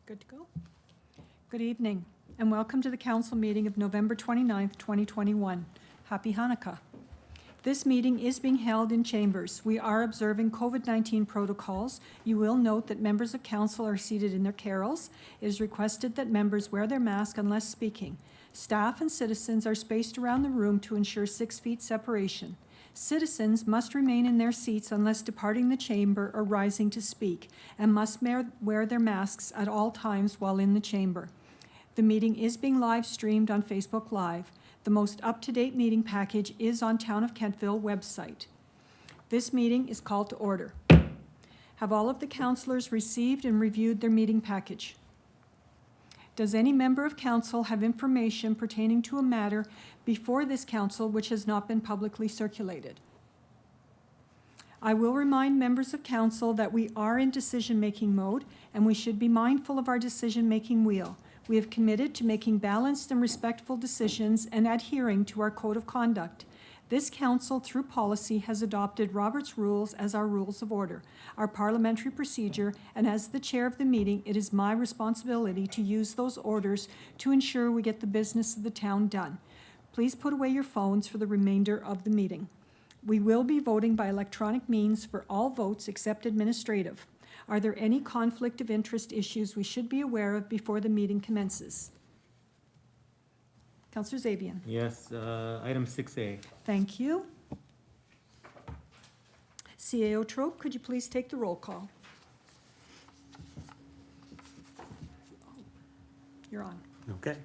Good to go. Good evening, and welcome to the council meeting of November 29th, 2021. Happy Hanukkah. This meeting is being held in chambers. We are observing COVID-19 protocols. You will note that members of council are seated in their carrels. It is requested that members wear their mask unless speaking. Staff and citizens are spaced around the room to ensure 6 feet separation. Citizens must remain in their seats unless departing the chamber or rising to speak, and must wear their masks at all times while in the chamber. The meeting is being live streamed on Facebook Live. The most up-to-date meeting package is on Town of Kentville website. This meeting is called to order. Have all of the councillors received and reviewed their meeting package? Does any member of council have information pertaining to a matter before this council which has not been publicly circulated? I will remind members of council that we are in decision-making mode and we should be mindful of our decision-making wheel. We have committed to making balanced and respectful decisions and adhering to our code of conduct. This council, through policy, has adopted Robert's Rules as our rules of order, our parliamentary procedure, and as the chair of the meeting, it is my responsibility to use those orders to ensure we get the business of the town done. Please put away your phones for the remainder of the meeting. We will be voting by electronic means for all votes except administrative. Are there any conflict of interest issues we should be aware of before the meeting commences? Councillor Zabian. Yes, item 6A. Thank you. CAO Trope, could you please take the roll call? You're on. Okay.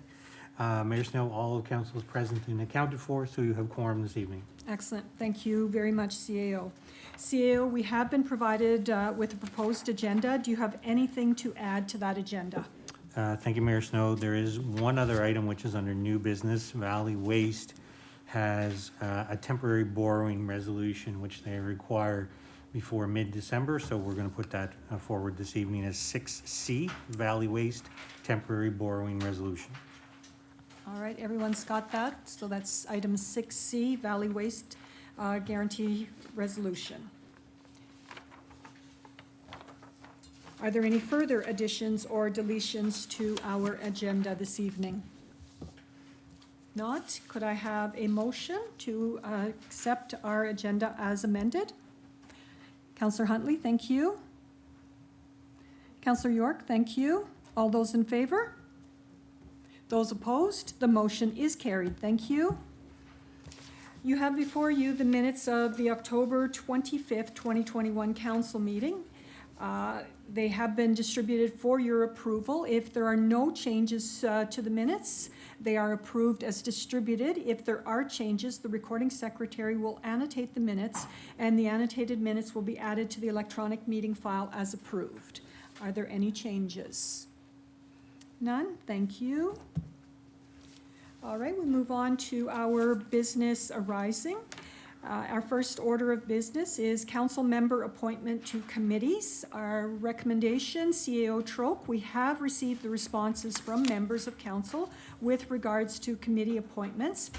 Mayor Snow, all of council is present and accounted for, so you have quorum this evening. Excellent. Thank you very much, CAO. CAO, we have been provided with a proposed agenda. Do you have anything to add to that agenda? Thank you, Mayor Snow. There is one other item which is under new business. Valley Waste has a temporary borrowing resolution which they require before mid-December, so we're going to put that forward this evening as 6C, Valley Waste temporary borrowing resolution. All right, everyone's got that. So that's item 6C, Valley Waste Guarantee Resolution. Are there any further additions or deletions to our agenda this evening? Not. Could I have a motion to accept our agenda as amended? Councillor Huntley, thank you. Councillor York, thank you. All those in favor? Those opposed? The motion is carried. Thank you. You have before you the minutes of the October 25th, 2021 council meeting. They have been distributed for your approval. If there are no changes to the minutes, they are approved as distributed. If there are changes, the recording secretary will annotate the minutes, and the annotated minutes will be added to the electronic meeting file as approved. Are there any changes? None? Thank you. All right, we move on to our business arising. Our first order of business is council member appointment to committees. Our recommendation, CAO Trope, we have received the responses from members of council with regards to committee appointments.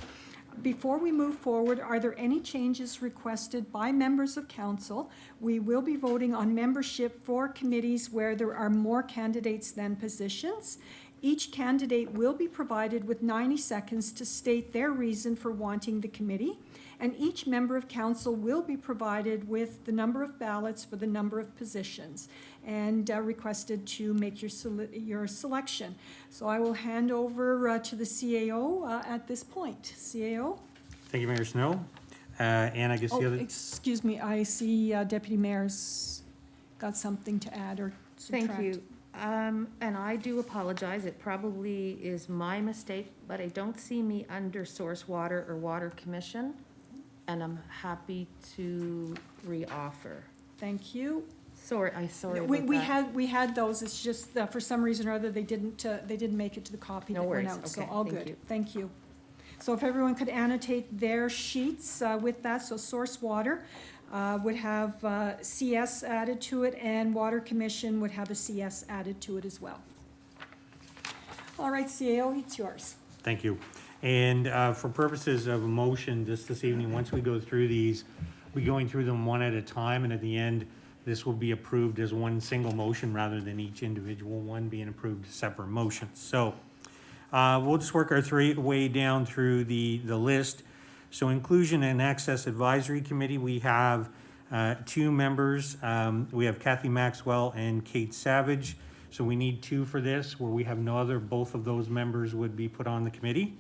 Before we move forward, are there any changes requested by members of council? We will be voting on membership for committees where there are more candidates than positions. Each candidate will be provided with 90 seconds to state their reason for wanting the committee, and each member of council will be provided with the number of ballots for the number of positions and requested to make your selection. So I will hand over to the CAO at this point. CAO? Thank you, Mayor Snow. And I guess the other... Excuse me, I see Deputy Mayor's got something to add or subtract. Thank you. And I do apologize. It probably is my mistake, but I don't see me under Source Water or Water Commission, and I'm happy to reoffer. Thank you. Sorry about that. We had those. It's just for some reason or other they didn't make it to the copy No that went worries. out. So Okay, all thank good. you. Thank you. So if everyone could annotate their sheets with that. So Source Water would have CS added to it, and Water Commission would have a CS added to it as well. All right, CAO, it's yours. Thank you. And for purposes of a motion this evening, once we go through these, we're going through them one at a time, and at the end, this will be approved as one single motion rather than each individual one being approved as separate motions. So we'll just work our way down through the list. So Inclusion and Access Advisory Committee, we have 2 members. We have Kathy Maxwell and Kate Savage. So we need 2 for this. Where we have no other, both of those members would be put on the committee.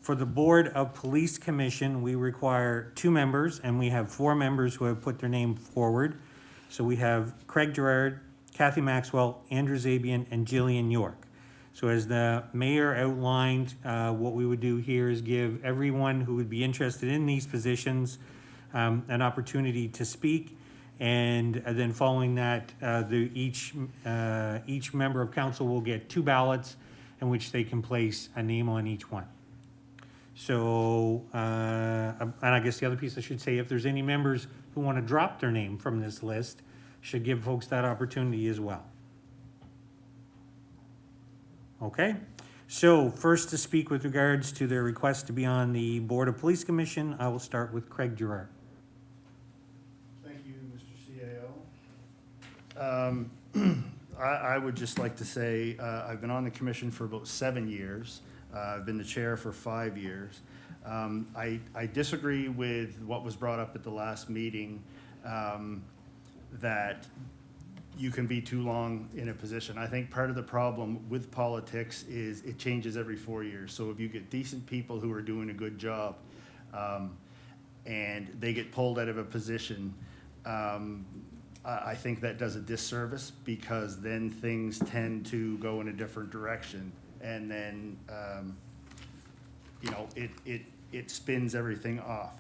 For the Board of Police Commission, we require 2 members, and we have 4 members who have put their name forward. So we have Craig Gerard, Kathy Maxwell, Andrew Zabian, and Jillian York. So as the mayor outlined, what we would do here is give everyone who would be interested in these positions an opportunity to speak. And then following that, each member of council will get 2 ballots in which they can place a name on each one. So, and I guess the other piece I should say, if there's any members who want to drop their name from this list, should give folks that opportunity as well. Okay, so first to speak with regards to their request to be on the Board of Police Commission, I will start with Craig Gerard. Thank you, Mr. CAO. I would just like to say, I've been on the commission for about 7 years. I've been the chair for 5 years. I disagree with what was brought up at the last meeting, that you can be too long in a position. I think part of the problem with politics is it changes every 4 years. So if you get decent people who are doing a good job, and they get pulled out of a position, I think that does a disservice, because then things tend to go in a different direction. And then, you know, it spins everything off.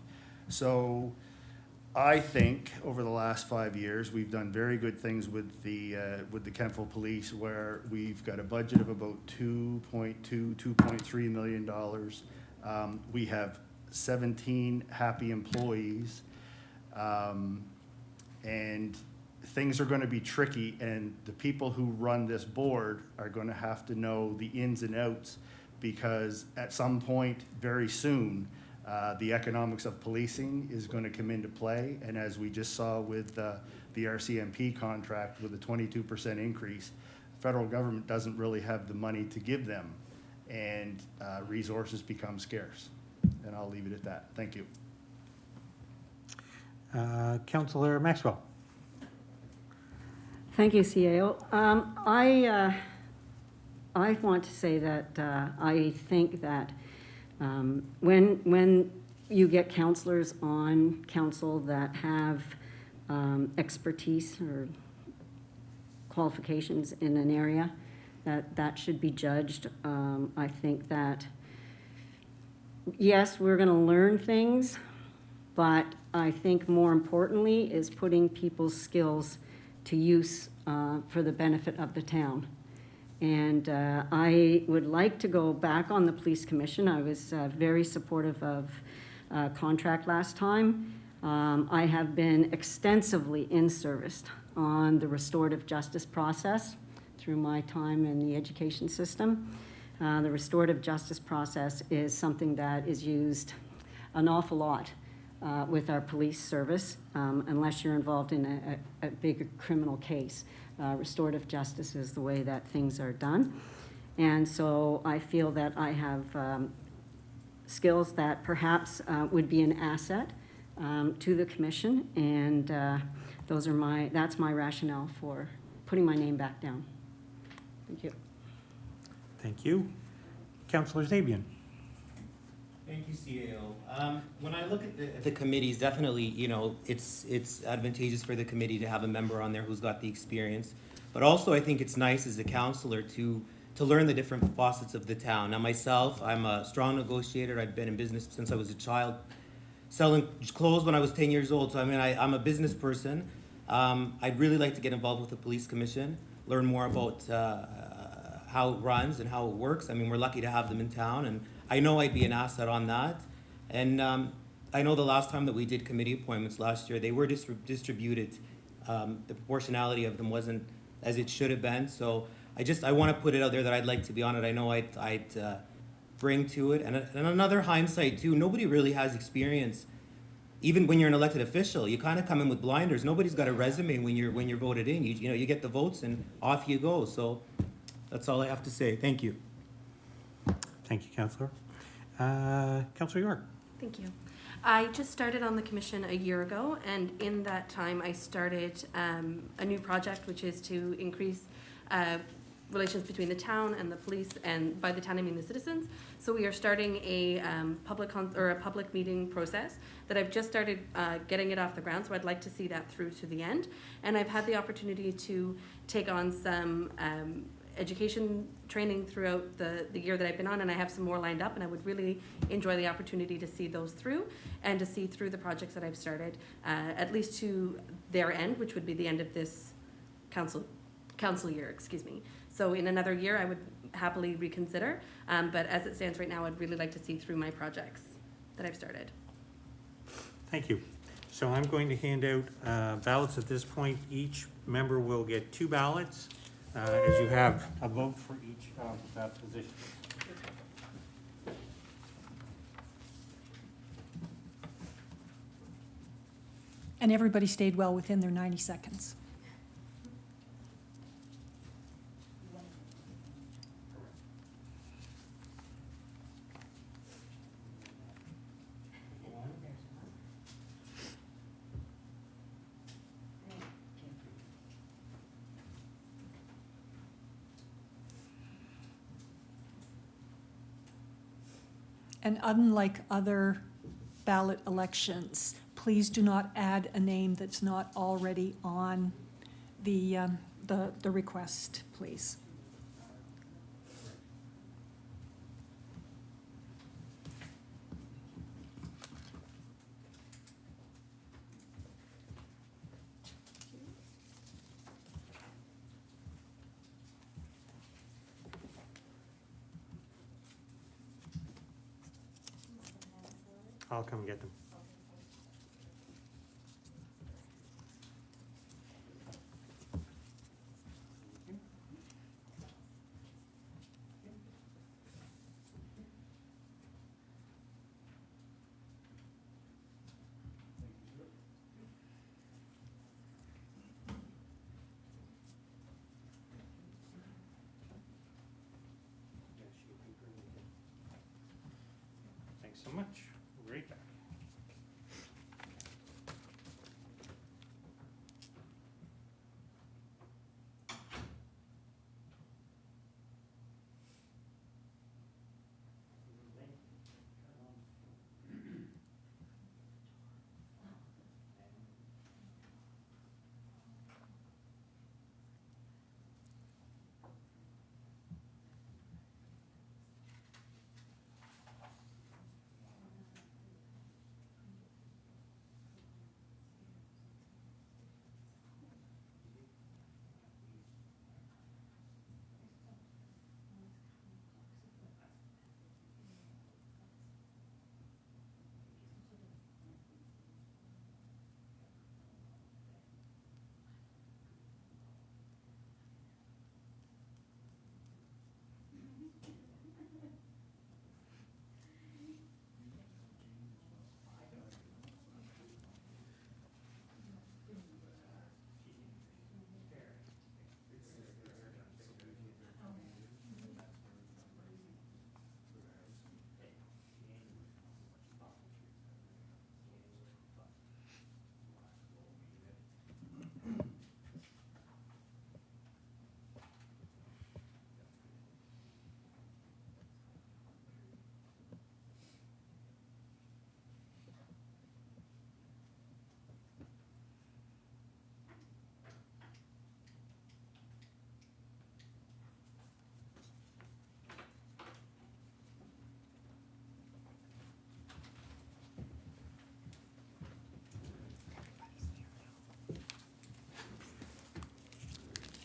So I think over the last 5 years, we've done very good things with the Kemptville Police, where we've got a budget of about $2.3 million. We have 17 happy employees, and things are going to be tricky, and the people who run this board are going to have to know the ins and outs, because at some point very soon, the economics of policing is going to come into play. And as we just saw with the RCMP contract with a 22% increase, the federal government doesn't really have the money to give them, and resources become scarce. And I'll leave it at that. Thank you. Councillor Maxwell. Thank you, CAO. I want to say that I think that when you get councillors on council that have expertise or qualifications in an area, that should be judged. I think that, yes, we're going to learn things, but I think more importantly is putting people's skills to use for the benefit of the town. And I would like to go back on the police commission. I was very supportive of contract last time. I have been extensively in-serviced on the restorative justice process through my time in the education system. The restorative justice process is something that is used an awful lot with our police service, unless you're involved in a big criminal case. Restorative justice is the way that things are done. And so I feel that I have skills that perhaps would be an asset to the commission, and that's my rationale for putting my name back down. Thank you. Thank you. Councillor Zabian. Thank you, CAO. When I look at the committees, definitely, you know, it's advantageous for the committee to have a member on there who's got the experience. But also, I think it's nice as a councillor to learn the different facets of the town. Now, myself, I'm a strong negotiator. I've been in business since I was a child, selling clothes when I was 10 years old. So, I mean, I'm a business person. I'd really like to get involved with the police commission, learn more about how it runs and how it works. I mean, we're lucky to have them in town, and I know I'd be an asset on that. And I know the last time that we did committee appointments last year, they were distributed. The proportionality of them wasn't as it should have been. So I want to put it out there that I'd like to be on it. I know I'd bring to it. And another hindsight too, nobody really has experience even when you're an elected official, you kind of come in with blinders. Nobody's got a resume when you're voted in. You know, you get the votes and off you go. So that's all I have to say. Thank you. Thank you, Councillor. Councillor York. Thank you. I just started on the commission a year ago, and in that time, I started a new project, which is to increase relations between the town and the police, and by the town I mean the citizens. So we are starting a public meeting process that I've just started getting it off the ground. So I'd like to see that through to the end. And I've had the opportunity to take on some education training throughout the year that I've been on, and I have some more lined up, and I would really enjoy the opportunity to see those through and to see through the projects that I've started, at least to their end, which would be the end of this council year, excuse me. So in another year, I would happily reconsider, but as it stands right now, I'd really like to see through my projects that I've started. Thank you. So I'm going to hand out ballots at this point. Each member will get 2 ballots, as you have a vote for each of positions. And everybody stayed well within their 90 seconds. And unlike other ballot elections, please do not add a name that's not already on the request, please. I'll come get them. Thanks so much. Right back.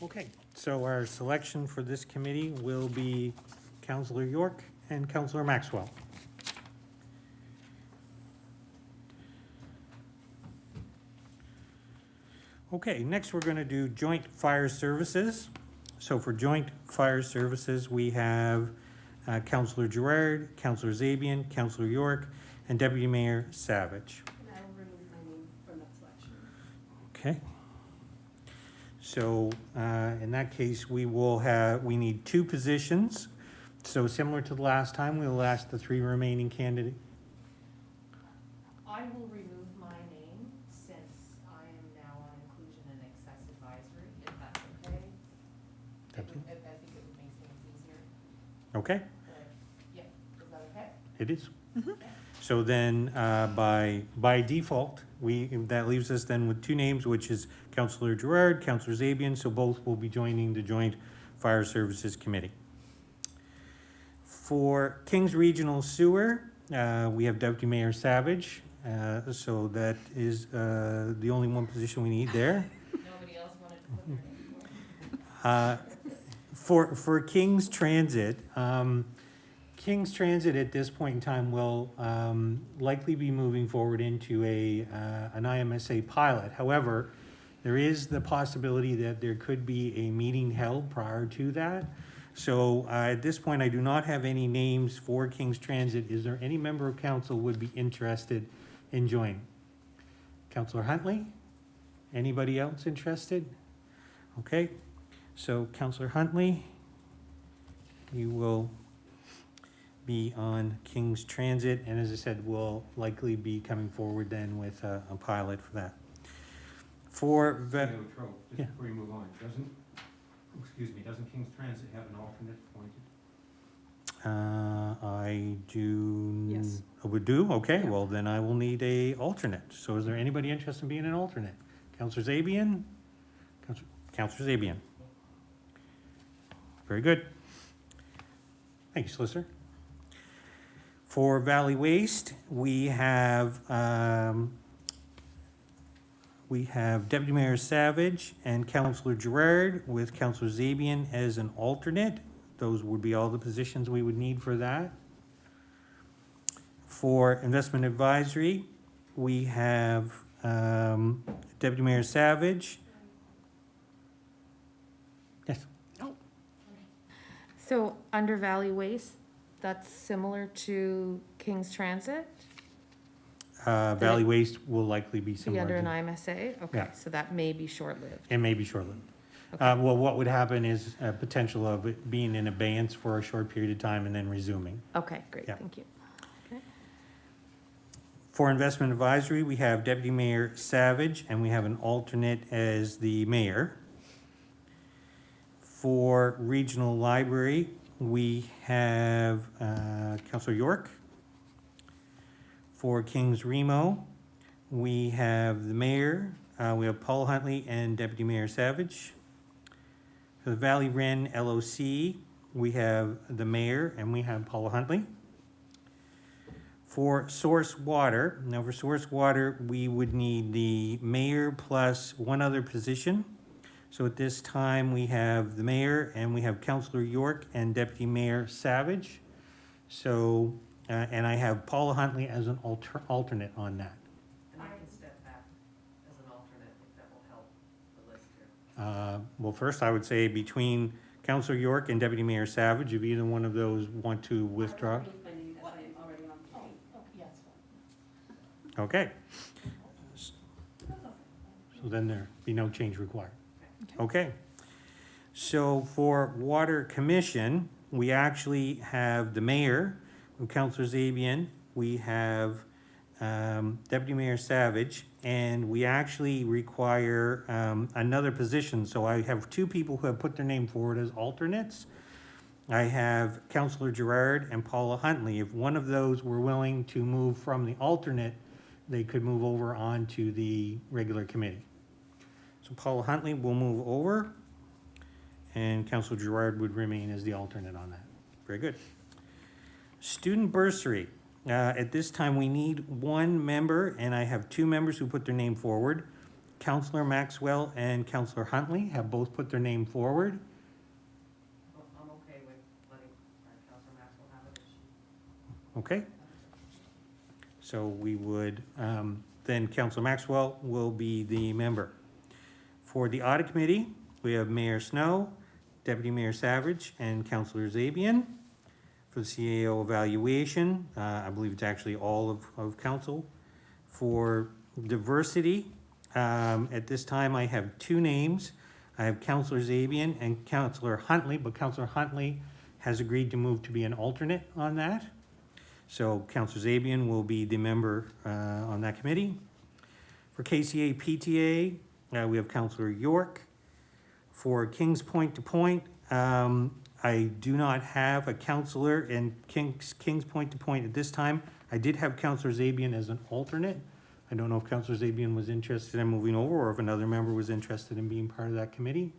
Okay, so our selection for this committee will be Councillor York and Councillor Maxwell. Okay, next we're going to do joint fire services. So for joint fire services, we have Councillor Gerard, Councillor Zabian, Councillor York, and Deputy Mayor Savage. And I will Okay. So, in that case, we need 2 positions. So similar to the last time, we'll ask the 3 remaining candidates. I will remove my name since I am now on inclusion and access advisory, if that's okay. I think it would make things easier, Okay, but, yeah, is that okay? it is. So then, by default, that leaves us then with 2 names, which is Councillor Gerard, Councillor Zabian, so both will be joining the Joint Fire Services Committee. For Kings Regional Sewer, we have Deputy Mayor Savage, so that is the only one position we need there. Nobody else wanted to put their name forward? For Kings Transit, Kings Transit at this point in time will likely be moving forward into an IMSA pilot. However, there is the possibility that there could be a meeting held prior to that. So at this point, I do not have any names for Kings Transit. Is there any member of council would be interested in joining? Councillor Huntley? Anybody else interested? Okay, so Councillor Huntley, you will be on Kings Transit, and as I said, we'll likely be coming forward then with a pilot for that. For Just Yeah. before you move on, doesn't King's Transit have an alternate appointed? I do. Yes. Would do, okay, Yeah. well, then I will need a alternate. So is there anybody interested in being an alternate? Councillor Zabian? Councillor Zabian. Very good. Thank you, Solicitor. For Valley Waste, we have Deputy Mayor Savage and Councillor Gerard with Councillor Zabian as an alternate. Those would be all the positions we would need for that. For Investment Advisory, we have Deputy Mayor Savage. Yes. So under Valley Waste, that's similar to King's Transit? Valley Waste will likely be Be similar. under an to- IMSA? Okay, Yeah. so that may be short-lived. It may be short-lived. Okay. Well, what would happen is a potential of it being in abeyance for a short period of time and then resuming. Okay, great, Yeah. thank you. For Investment Advisory, we have Deputy Mayor Savage, and we have an alternate as the mayor. For Regional Library, we have Councillor York. For Kings Remo, we have the mayor, we have Paul Huntley and Deputy Mayor Savage. For the Valley Wren LOC, we have the mayor and we have Paula Huntley. For Source Water, now for Source Water, we would need the mayor plus one other position. So at this time, we have the mayor and we have Councillor York and Deputy Mayor Savage. So, and I have Paula Huntley as an alternate on that. And I can step back as an alternate if that will help the list here. Well, first, I would say between Councillor York and Deputy Mayor Savage, if either one of those want to withdraw. Okay. So then there be no change required. Okay. So for Water Commission, we actually have the mayor, Councillor Zabian, we have Deputy Mayor Savage, and we actually require another position. So I have 2 people who have put their name forward as alternates. I have Councillor Gerard and Paula Huntley. If one of those were willing to move from the alternate, they could move over onto the regular committee. So Paula Huntley will move over, and Councillor Gerard would remain as the alternate on that. Very good. Student bursary. At this time, we need 1 member, and I have 2 members who put their name forward. Councillor Maxwell and Councillor Huntley have both put their name forward. Well, I'm okay with letting Councilor Maxwell have it. Okay. So we would, then Councillor Maxwell will be the member. For the audit committee, we have Mayor Snow, Deputy Mayor Savage, and Councillor Zabian. For the CAO evaluation, I believe it's actually all of council. For diversity, At this time, I have two names. I have Counselor Zabian and Counselor Huntley, but Counselor Huntley has agreed to move to be an alternate on that. So Counselor Zabian will be the member on that committee. For KCA PTA, we have Counselor York. For Kings Point to Point, I do not have a counselor in Kings Point to Point at this time. I did have Counselor Zabian as an alternate. I don't know if Counselor Zabian was interested in moving over or if another member was interested in being part of that committee.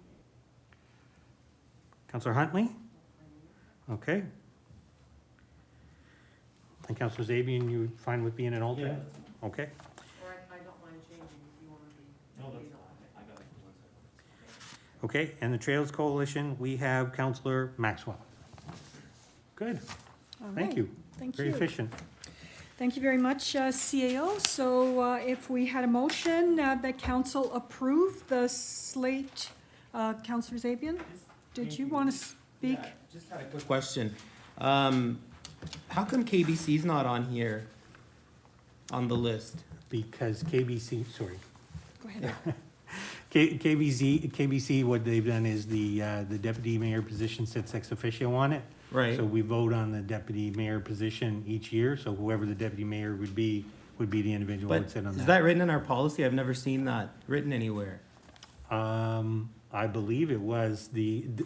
Counselor Huntley? Okay. And Counselor Zabian, you fine with being an alternate? Okay. Or I don't mind changing if you want to be. No, that's be fine. I got it. Okay, and the Trails Coalition, we have Counselor Maxwell. Good, All thank right. you. Thank Very you. efficient. Thank you very much, CAO. So if we had a motion that council approve the slate, Councillor Zabian, did you want to speak? Yeah, just had a quick question. How come KBC's not on here, on the list? Because KBC, sorry. Go ahead. KBC, what they've done is the deputy mayor position sits ex officio on it. Right. So we vote on the deputy mayor position each year, so whoever the deputy mayor would be the individual who would But sit on is that. that written in our policy? I've never seen that written anywhere. I believe it was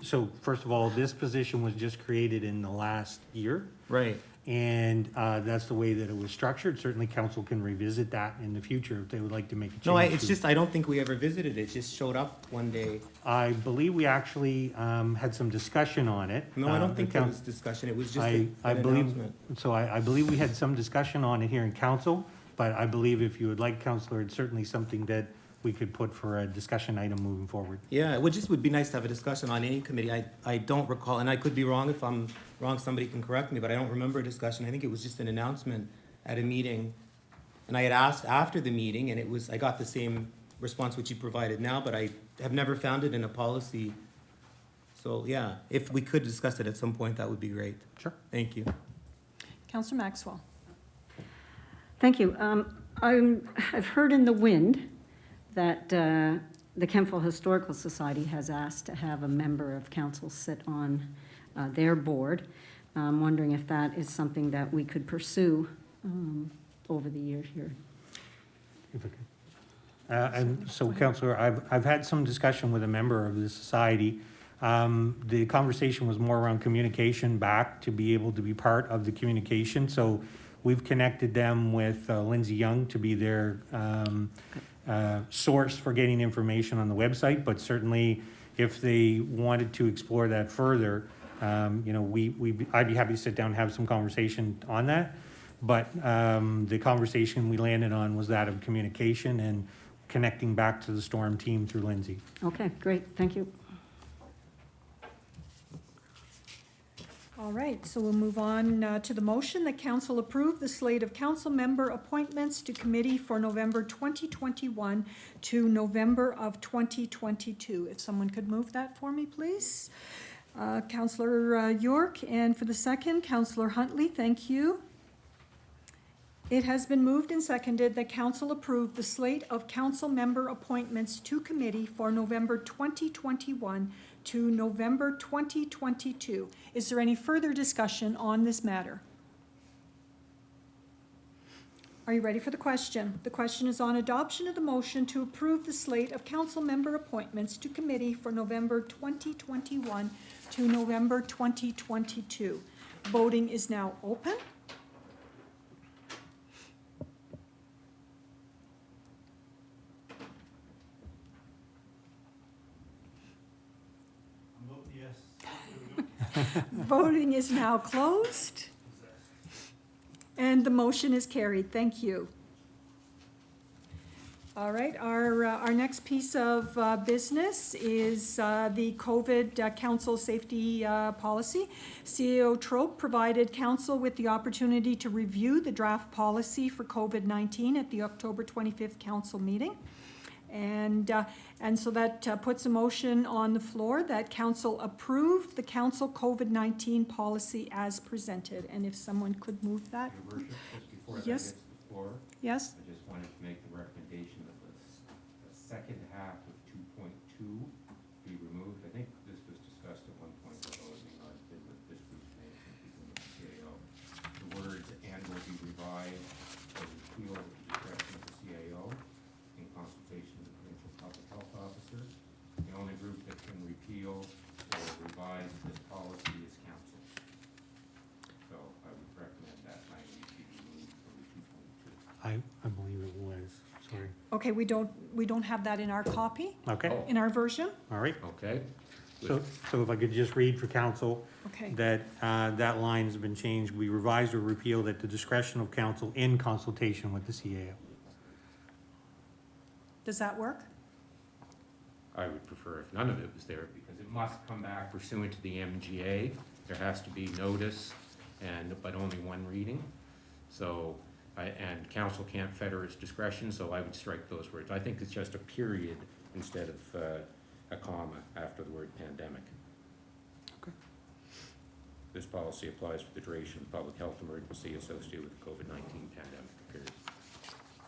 so first of all, this position was just created in the last year. Right. And that's the way that it was structured. Certainly council can revisit that in the future if they would like to make a change. No, it's to- just, I don't think we ever visited it. It just showed up one day. I believe we actually had some discussion on it. No, I don't think the there coun- was discussion. It was just I an believe, announcement. so I believe we had some discussion on it here in council, but I believe if you would like, Counselor, it's certainly something that we could put for a discussion item moving forward. Yeah, it would be nice to have a discussion on any committee. I don't recall, and I could be wrong. If I'm wrong, somebody can correct me, but I don't remember a discussion. I think it was just an announcement at a meeting. And I had asked after the meeting, and I got the same response which you provided now, but I have never found it in a policy. So, yeah, if we could discuss it at some point, that would be great. Sure. Thank you. Councillor Maxwell. Thank you. I've heard in the wind that the Kemptville Historical Society has asked to have a member of council sit on their board. I'm wondering if that is something that we could pursue over the years here. If I could. And so, Counselor, I've had some discussion with a member of the society. The conversation was more around communication back to be able to be part of the communication. So we've connected them with Lindsay Young to be their source for getting information on the website, but certainly if they wanted to explore that further, you know, I'd be happy to sit down and have some conversation on that. But the conversation we landed on was that of communication and connecting back to the Storm team through Lindsay. Okay, great, thank you. All right, so we'll move on to the motion that council approve the slate of council member appointments to committee for November 2021 to November of 2022. If someone could move that for me, please. Councillor York, and for the second, Councillor Huntley, thank you. It has been moved and seconded that council approve the slate of council member appointments to committee for November 2021 to November 2022. Is there any further discussion on this matter? Are you ready for the question? The question is on adoption of the motion to approve the slate of council member appointments to committee for November 2021 to November 2022. Voting is now open. Voting is now closed. And the motion is carried. Thank you. All right, our next piece of business is the COVID council safety policy. CEO Trope provided council with the opportunity to review the draft policy for COVID-19 at the October 25th council meeting. And so that puts a motion on the floor that council approve the council COVID-19 policy as presented. And if someone could move that. Your worship, just before that Yes. gets to the floor, Yes? I just wanted to make the recommendation that I believe it was, sorry. Okay, we don't have that in our copy, Okay, Oh. in our version? all right. Okay. So if I could just read for council, Okay, that, that line's been changed, we revised or repealed at the discretion of council in consultation with the CAO. does that work? I would prefer if none of it was there, because it must come back pursuant to the MGA. There has to be notice but only one reading. So, and council can't fetter its discretion, so I would strike those words. I think it's just a period instead of a comma after the word pandemic. Okay. This policy applies for the duration of public health emergency associated with the COVID-19 pandemic, period.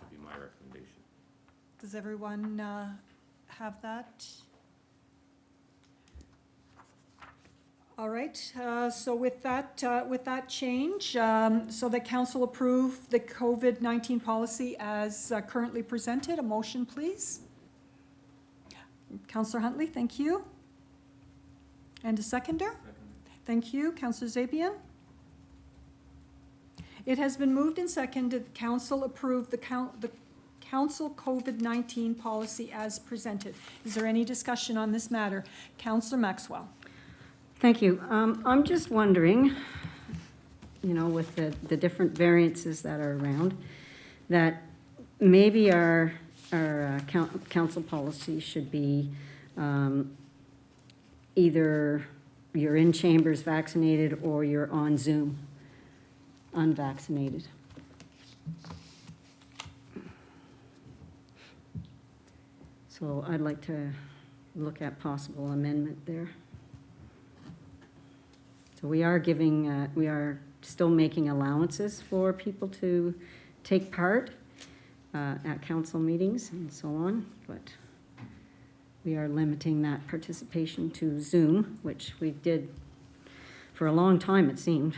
Would be my recommendation. Does everyone have that? All right, so with that change, so the council approve the COVID-19 policy as currently presented, a motion, please. Councillor Huntley, thank you. And a seconder? Thank you. Councillor Zabian? It has been moved and seconded that council approve the council COVID-19 policy as presented. Is there any discussion on this matter? Councillor Maxwell. Thank you. I'm just wondering, you know, with the different variances that are around, that maybe our council policy should be either you're in chambers vaccinated or you're on Zoom unvaccinated. So I'd like to look at possible amendment there. So we are giving, we are still making allowances for people to take part at council meetings and so on, but we are limiting that participation to Zoom, which we did for a long time, it seemed.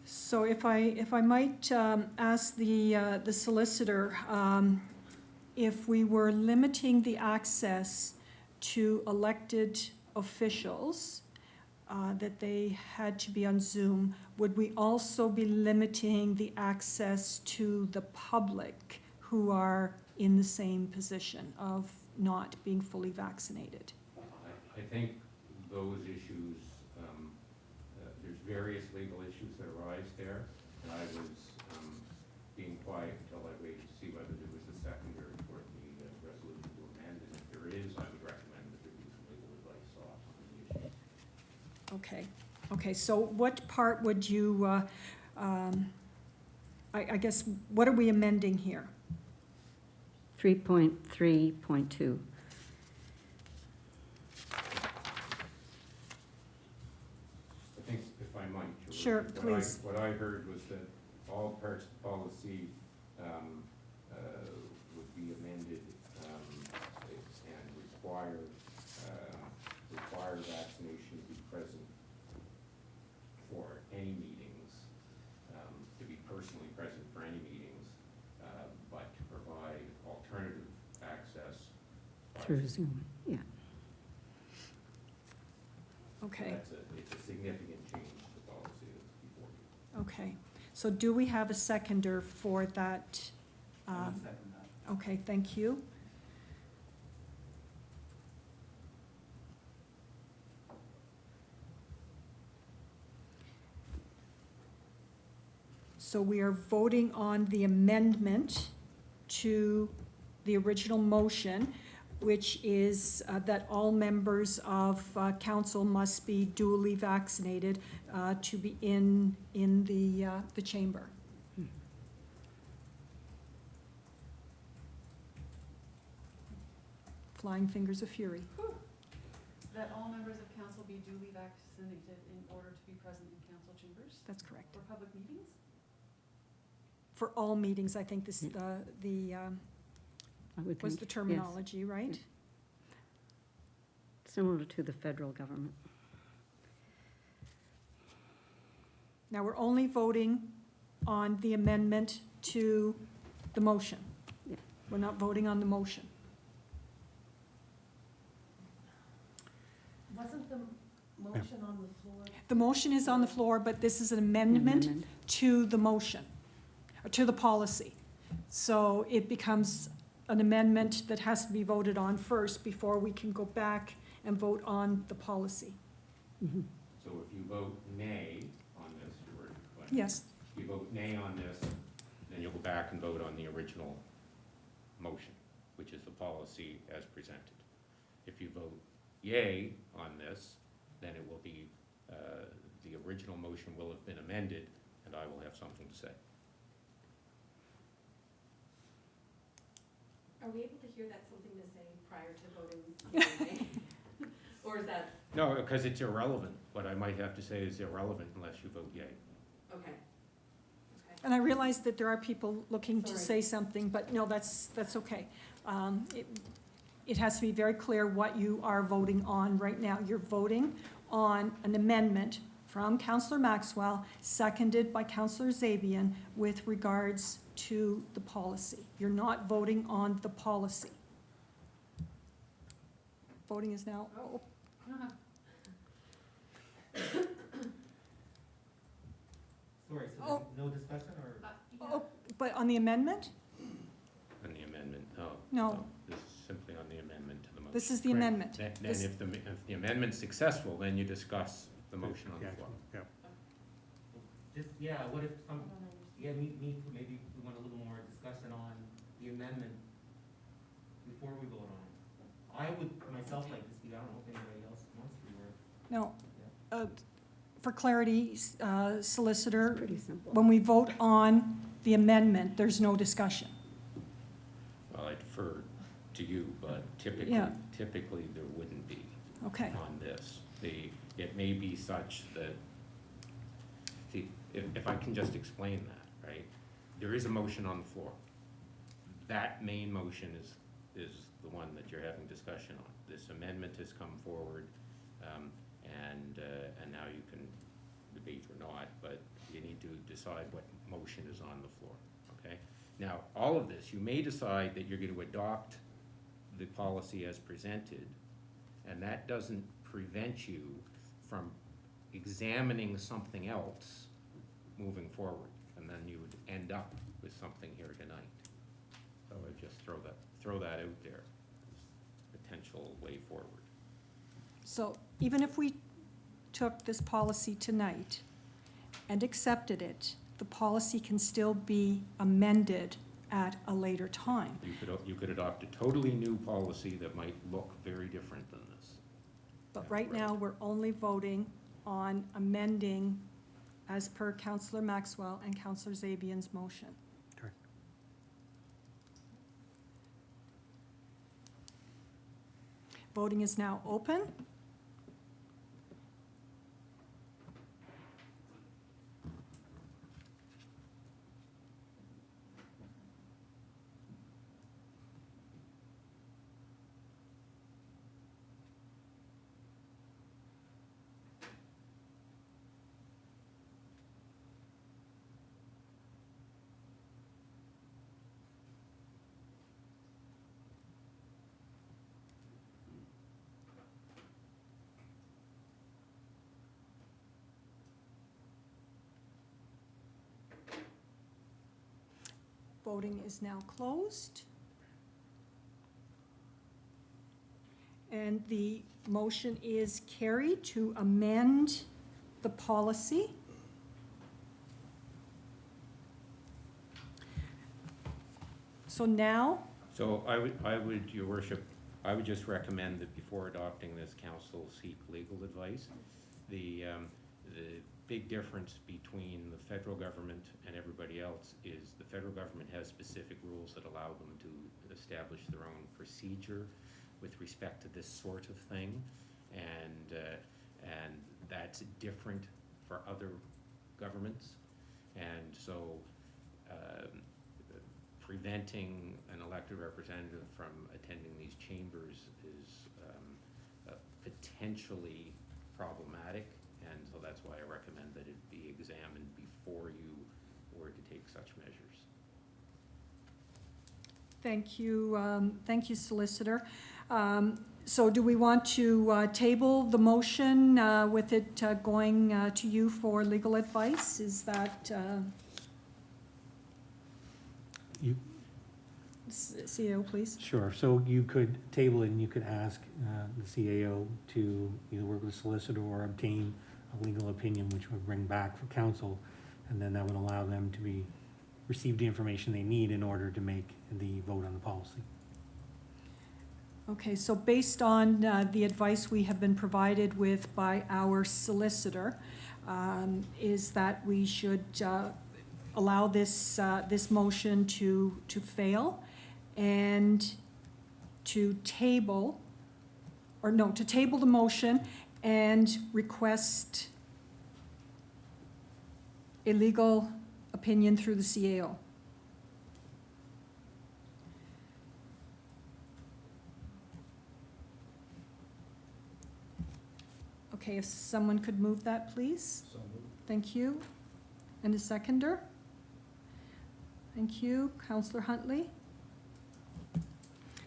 So if I might ask the solicitor, if we were limiting the access to elected officials, that they had to be on Zoom, would we also be limiting the access to the public who are in the same position of not being fully vaccinated? I think those issues, there's various legal issues that arise there. And I was being quiet until I waited to see whether there was a seconder for the resolution to amend. And if there is, I would recommend that there be some legal advice sought on the issue. Okay, so what part would you, I guess, what are we amending here? 3.3.2. I think if I might, George, Sure, please. What I heard was that all parts of the policy would be amended and require vaccination to be present for any meetings, to be personally present for any meetings, but to provide alternative access by Through Zoom, yeah. Okay, It's a significant change to the policy that's before you. okay. So do we have a seconder for that? Okay, thank you. So we are voting on the amendment to the original motion, which is that all members of council must be duly vaccinated to be in the chamber. Flying fingers of fury. That all members of council be duly vaccinated in order to be present in council chambers That's correct. for public meetings? For all meetings, I think this, I would was think, the yes. terminology, right? Similar to the federal government. Now, we're only voting on the amendment to the motion. Yeah. We're not voting on the motion. Motion on the floor. The motion is on the floor, but this is an amendment Amendment. to the motion, or to the policy. So it becomes an amendment that has to be voted on first before we can go back and vote on the policy. Mhm. So if you vote nay on this, you were, Yes, if you vote nay on this, then you'll go back and vote on the original motion, which is the policy as presented. If you vote yay on this, then it will be, the original motion will have been amended, and I will have something to say. Are we able to hear that's something to say prior to voting? Or is that, No, because it's irrelevant. What I might have to say is irrelevant unless you vote yay. okay. and I realize that there are people looking to say Sorry. something, but no, that's okay. It has to be very clear what you are voting on right now. You're voting on an amendment from Councillor Maxwell, seconded by Councillor Zabian, with regards to the policy. You're not voting on the policy. Voting is now open. Sorry, so Oh. there's no discussion or? Oh, but on the amendment? On the amendment, no. No. This is simply on the amendment to the motion. This is the amendment. Then This- if the amendment's successful, then you discuss the motion on the floor. Yeah. Just, yeah, what if some, yeah, maybe we want a little more discussion on the amendment before we vote on it. I would myself like to see, I don't know if anybody else wants to, or. No. For clarity, Solicitor, Pretty simple. when we vote on the amendment, there's no discussion. Well, I defer to you, but Yeah. typically there wouldn't be Okay. on this. It may be such that, see, if I can just explain that, right? There is a motion on the floor. That main motion is the one that you're having discussion on. This amendment has come forward, and now you can debate or not, but you need to decide what motion is on the floor, okay? Now, all of this, you may decide that you're going to adopt the policy as presented, and that doesn't prevent you from examining something else moving forward, and then you would end up with something here tonight. So I just throw that out there as potential way forward. So even if we took this policy tonight and accepted it, the policy can still be amended at a later time. You could adopt a totally new policy that might look very different than this. But right now, we're only voting on amending as per Councillor Maxwell and Councillor Zabian's motion. Correct. Voting is now open. Voting is now closed. And the motion is carried to amend the policy. So now, So I would, Your Worship, I would just recommend that before adopting this, council seek legal advice. The big difference between the federal government and everybody else is the federal government has specific rules that allow them to establish their own procedure with respect to this sort of thing. And that's different for other governments. And so preventing an elected representative from attending these chambers is potentially problematic, and so that's why I recommend that it be examined before you were to take such measures. thank you, Solicitor. So do we want to table the motion with it going to you for legal advice? Is that You, CEO, please? sure, so you could table it and you could ask the CAO to either work with a solicitor or obtain a legal opinion, which would bring back for council, and then that would allow them to receive the information they need in order to make the vote on the policy. Okay, so based on the advice we have been provided with by our solicitor, is that we should allow this, this motion to fail and to table, or no, to table the motion and request a legal opinion through the CAO. Okay, if someone could move that, please. Thank you. And a seconder? Thank you. Councillor Huntley?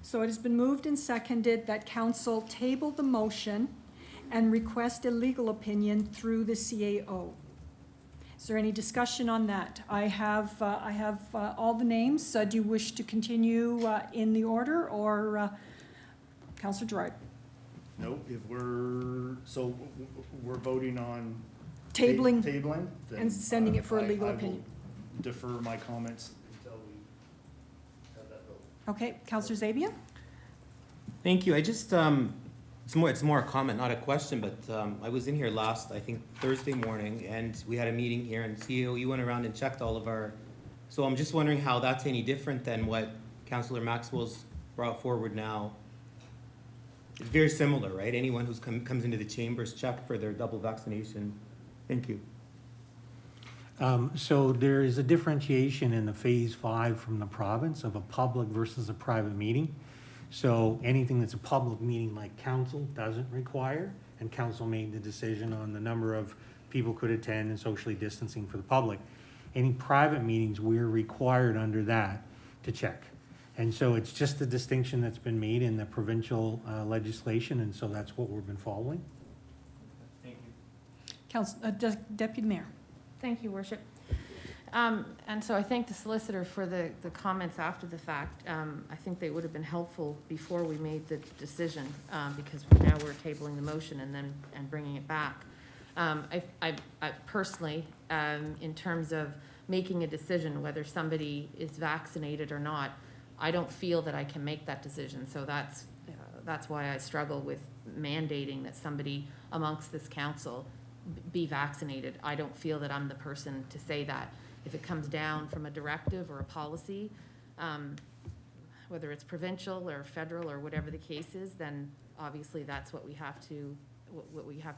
So it has been moved and seconded that council table the motion and request a legal opinion through the CAO. Is there any discussion on that? I have all the names. Do you wish to continue in the order, or Councillor Gerard? No, if we're voting on Tabling tabling, then and sending it for a I- legal I will opinion. defer my comments until we have that vote. Okay, Councillor Zabian? Thank you. I just, it's more a comment, not a question, but I was in here last, I think, Thursday morning, and we had a meeting here, and CEO, you went around and checked all of our, so I'm just wondering how that's any different than what Councillor Maxwell's brought forward now. It's very similar, right? Anyone who's comes into the chambers checked for their double vaccination. Thank you. So there is a differentiation in the Phase 5 from the province of a public versus a private meeting. So anything that's a public meeting like council doesn't require, and council made the decision on the number of people could attend and socially distancing for the public. Any private meetings, we're required under that to check. And so it's just the distinction that's been made in the provincial legislation, and so that's what we've been following. Thank you. Deputy Mayor? Thank you, Worship. And so I thank the solicitor for the comments after the fact. I think they would have been helpful before we made the decision, because now we're tabling the motion and bringing it back. I personally, in terms of making a decision whether somebody is vaccinated or not, I don't feel that I can make that decision. So that's why I struggle with mandating that somebody amongst this council be vaccinated. I don't feel that I'm the person to say that. If it comes down from a directive or a policy, whether it's provincial or federal or whatever the case is, then obviously that's what we have to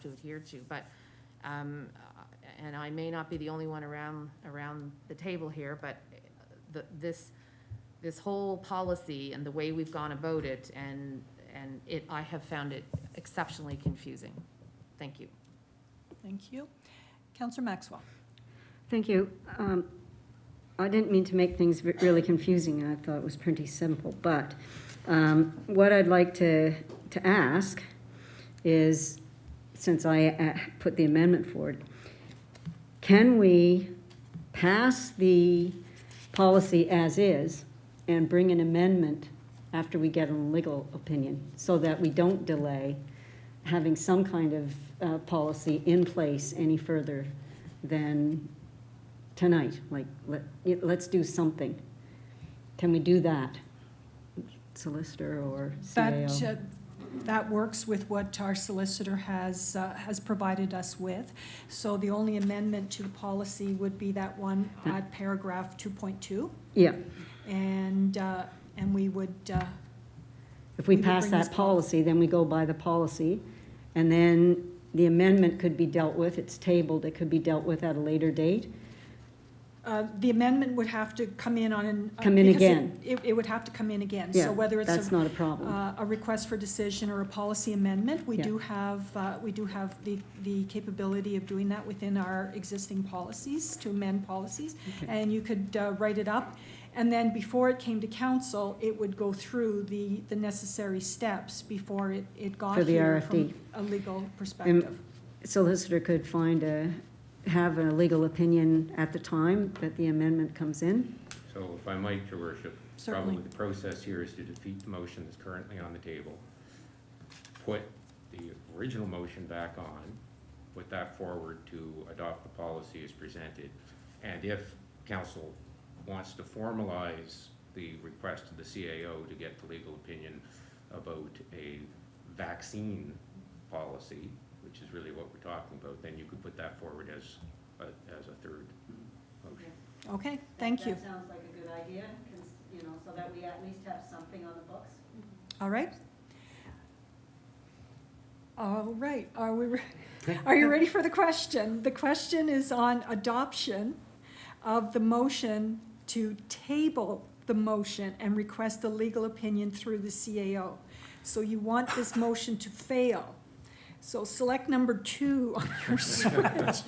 adhere to. But and I may not be the only one around the table here, but this whole policy and the way we've gone about it, and I have found it exceptionally confusing. Thank you. Thank you. Councillor Maxwell? Thank you. I didn't mean to make things really confusing. I thought it was pretty simple. But what I'd like to ask is, since I put the amendment forward, can we pass the policy as is and bring an amendment after we get a legal opinion, so that we don't delay having some kind of policy in place any further than tonight? Like, let's do something. Can we do that, solicitor or CAO? That works with what our solicitor has provided us with. So the only amendment to the policy would be that one at paragraph 2.2. Yeah. And we would. If we would pass bring that this policy, then we go by the policy, and then the amendment could be dealt with. It's tabled. It could be dealt with at a later date. The amendment would have to come in on Come in because again. It would have to come in again. Yeah, So whether it's that's not a problem. a request for decision or a policy amendment, we do have the capability of doing that within our existing policies, to amend policies. Okay. And you could write it up And then before it came to council, it would go through the necessary steps before it got For the here from RFD. a legal perspective. Solicitor could have a legal opinion at the time that the amendment comes in. So if I might, Your Worship, Certainly. probably the process here is to defeat the motion that's currently on the table, put the original motion back on, put that forward to adopt the policy as presented, and if council wants to formalize the request to the CAO to get the legal opinion about a vaccine policy, which is really what we're talking about, then you could put that forward as a third motion. Okay, thank you. That sounds like a good idea, so that we at least have something on the books. All right. All right, are you ready for the question? The question is on adoption of the motion to table the motion and request a legal opinion through the CAO. So you want this motion to fail. So select number 2 on your switch.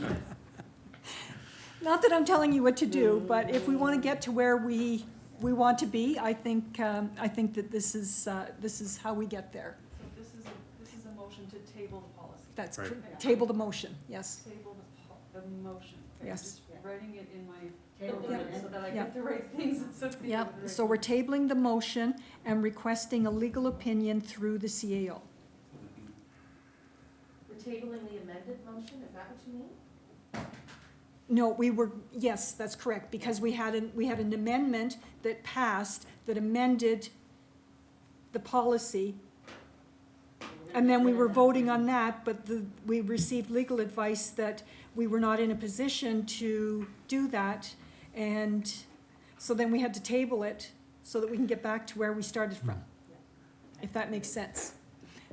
Not that I'm telling you what to do, but if we want to get to where we want to be, I think that this is how we get there. So this is a motion to table the policy. That's, Right. table the motion, yes. Table the motion. Okay, Yes. Just writing it in my Table folder it. so that I Yeah. get the right things and so people Yeah, have the right so we're tabling the motion and requesting a legal opinion through the CAO. We're tabling the amended motion, is that what you mean? No, yes, that's correct, because we had an amendment that passed that amended the policy. And then we were voting on that, but we received legal advice that we were not in a position to do that. And so then we had to table it so that we can get back to where we started from, if that makes sense.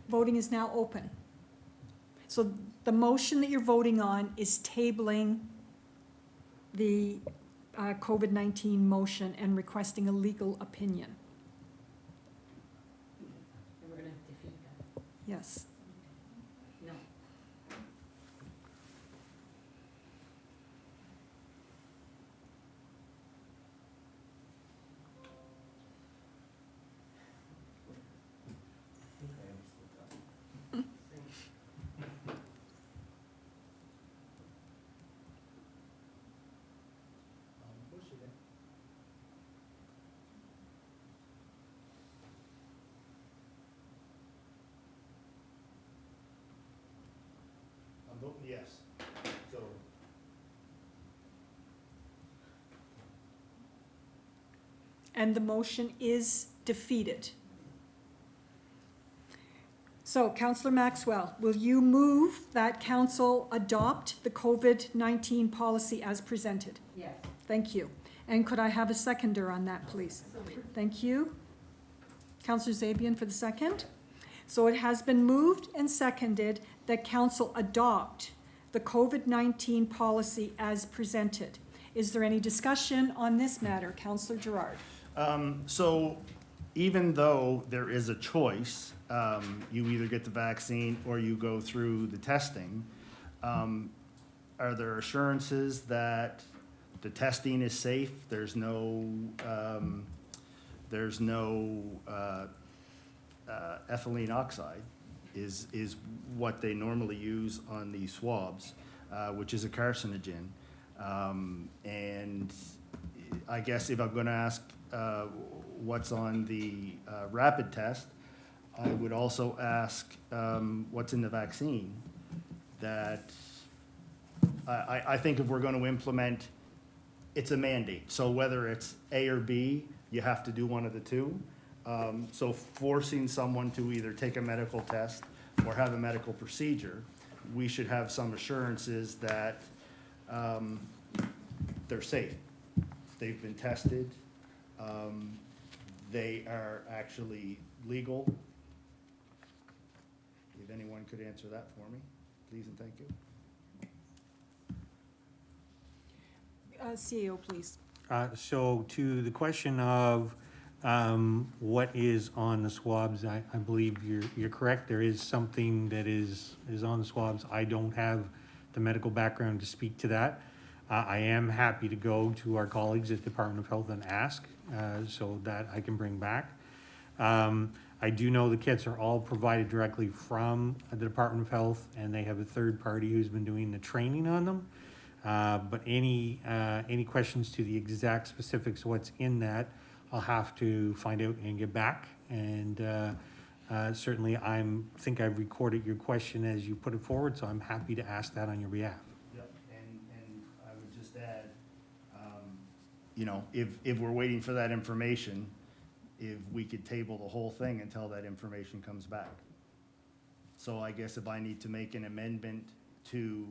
Voting is now open. So the motion that you're voting on is tabling the COVID-19 motion and requesting a legal opinion. And we're gonna defeat that. Yes. No. I'm voting yes. So, And the motion is defeated. So, Councillor Maxwell, will you move that council adopt the COVID-19 policy as presented? Yes. Thank you. And could I have a seconder on that, please? Thank you. Councillor Zabian for the second. So it has been moved and seconded that council adopt the COVID-19 policy as presented. Is there any discussion on this matter? Councillor Gerard. So even though there is a choice, you either get the vaccine or you go through the testing, are there assurances that the testing is safe? There's no ethylene oxide is what they normally use on these swabs, which is a carcinogen. And I guess if I'm gonna ask what's on the rapid test, I would also ask what's in the vaccine. That I think if we're gonna implement, it's a mandate. So whether it's A or B, you have to do one of the two. So forcing someone to either take a medical test or have a medical procedure, we should have some assurances that they're safe. They've been tested. They are actually legal. If anyone could answer that for me, please and thank you. CAO, please. So to the question of what is on the swabs, I believe you're correct. There is something that is on the swabs. I don't have the medical background to speak to that. I am happy to go to our colleagues at Department of Health and ask, so that I can bring back. I do know the kits are all provided directly from the Department of Health, and they have a third party who's been doing the training on them. But any questions to the exact specifics of what's in that, I'll have to find out and get back. And certainly think I've recorded your question as you put it forward, so I'm happy to ask that on your behalf. Yep, and I would just add, you know, if we're waiting for that information, if we could table the whole thing until that information comes back. So I guess if I need to make an amendment to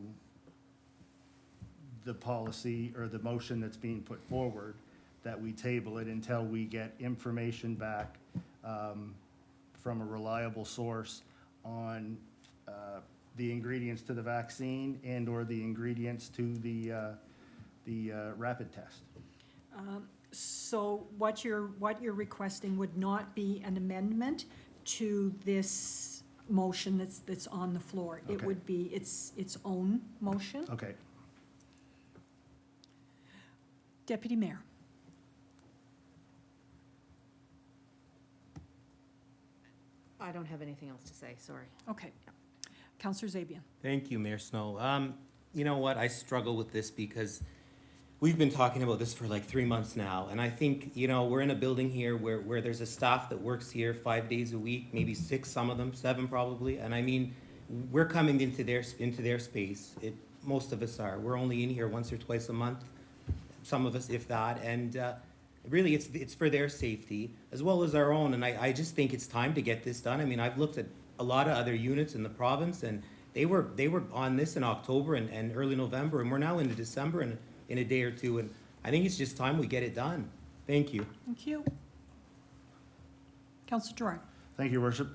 the policy or the motion that's being put forward, that we table it until we get information back from a reliable source on the ingredients to the vaccine and/or the ingredients to the rapid test. So what you're requesting would not be an amendment to this motion that's on the floor. It Okay. would be its own motion. Okay. Deputy Mayor. I don't have anything else to say, sorry. Okay. Councillor Zabian. Thank you, Mayor Snow. You know what, I struggle with this because we've been talking about this for like 3 months now, and I think, you know, we're in a building here where there's a staff that works here 5 days a week, maybe 6, some of them, 7 probably, and I mean, we're coming into their space. Most of us are. We're only in here once or twice a month, some of us, if that, and really, it's for their safety as well as our own, and I just think it's time to get this done. I mean, I've looked at a lot of other units in the province, and they were on this in October and early November, and we're now into December in a day or two, and I think it's just time we get it done. Thank you. Thank you. Councillor Gerard. Thank you, Worship.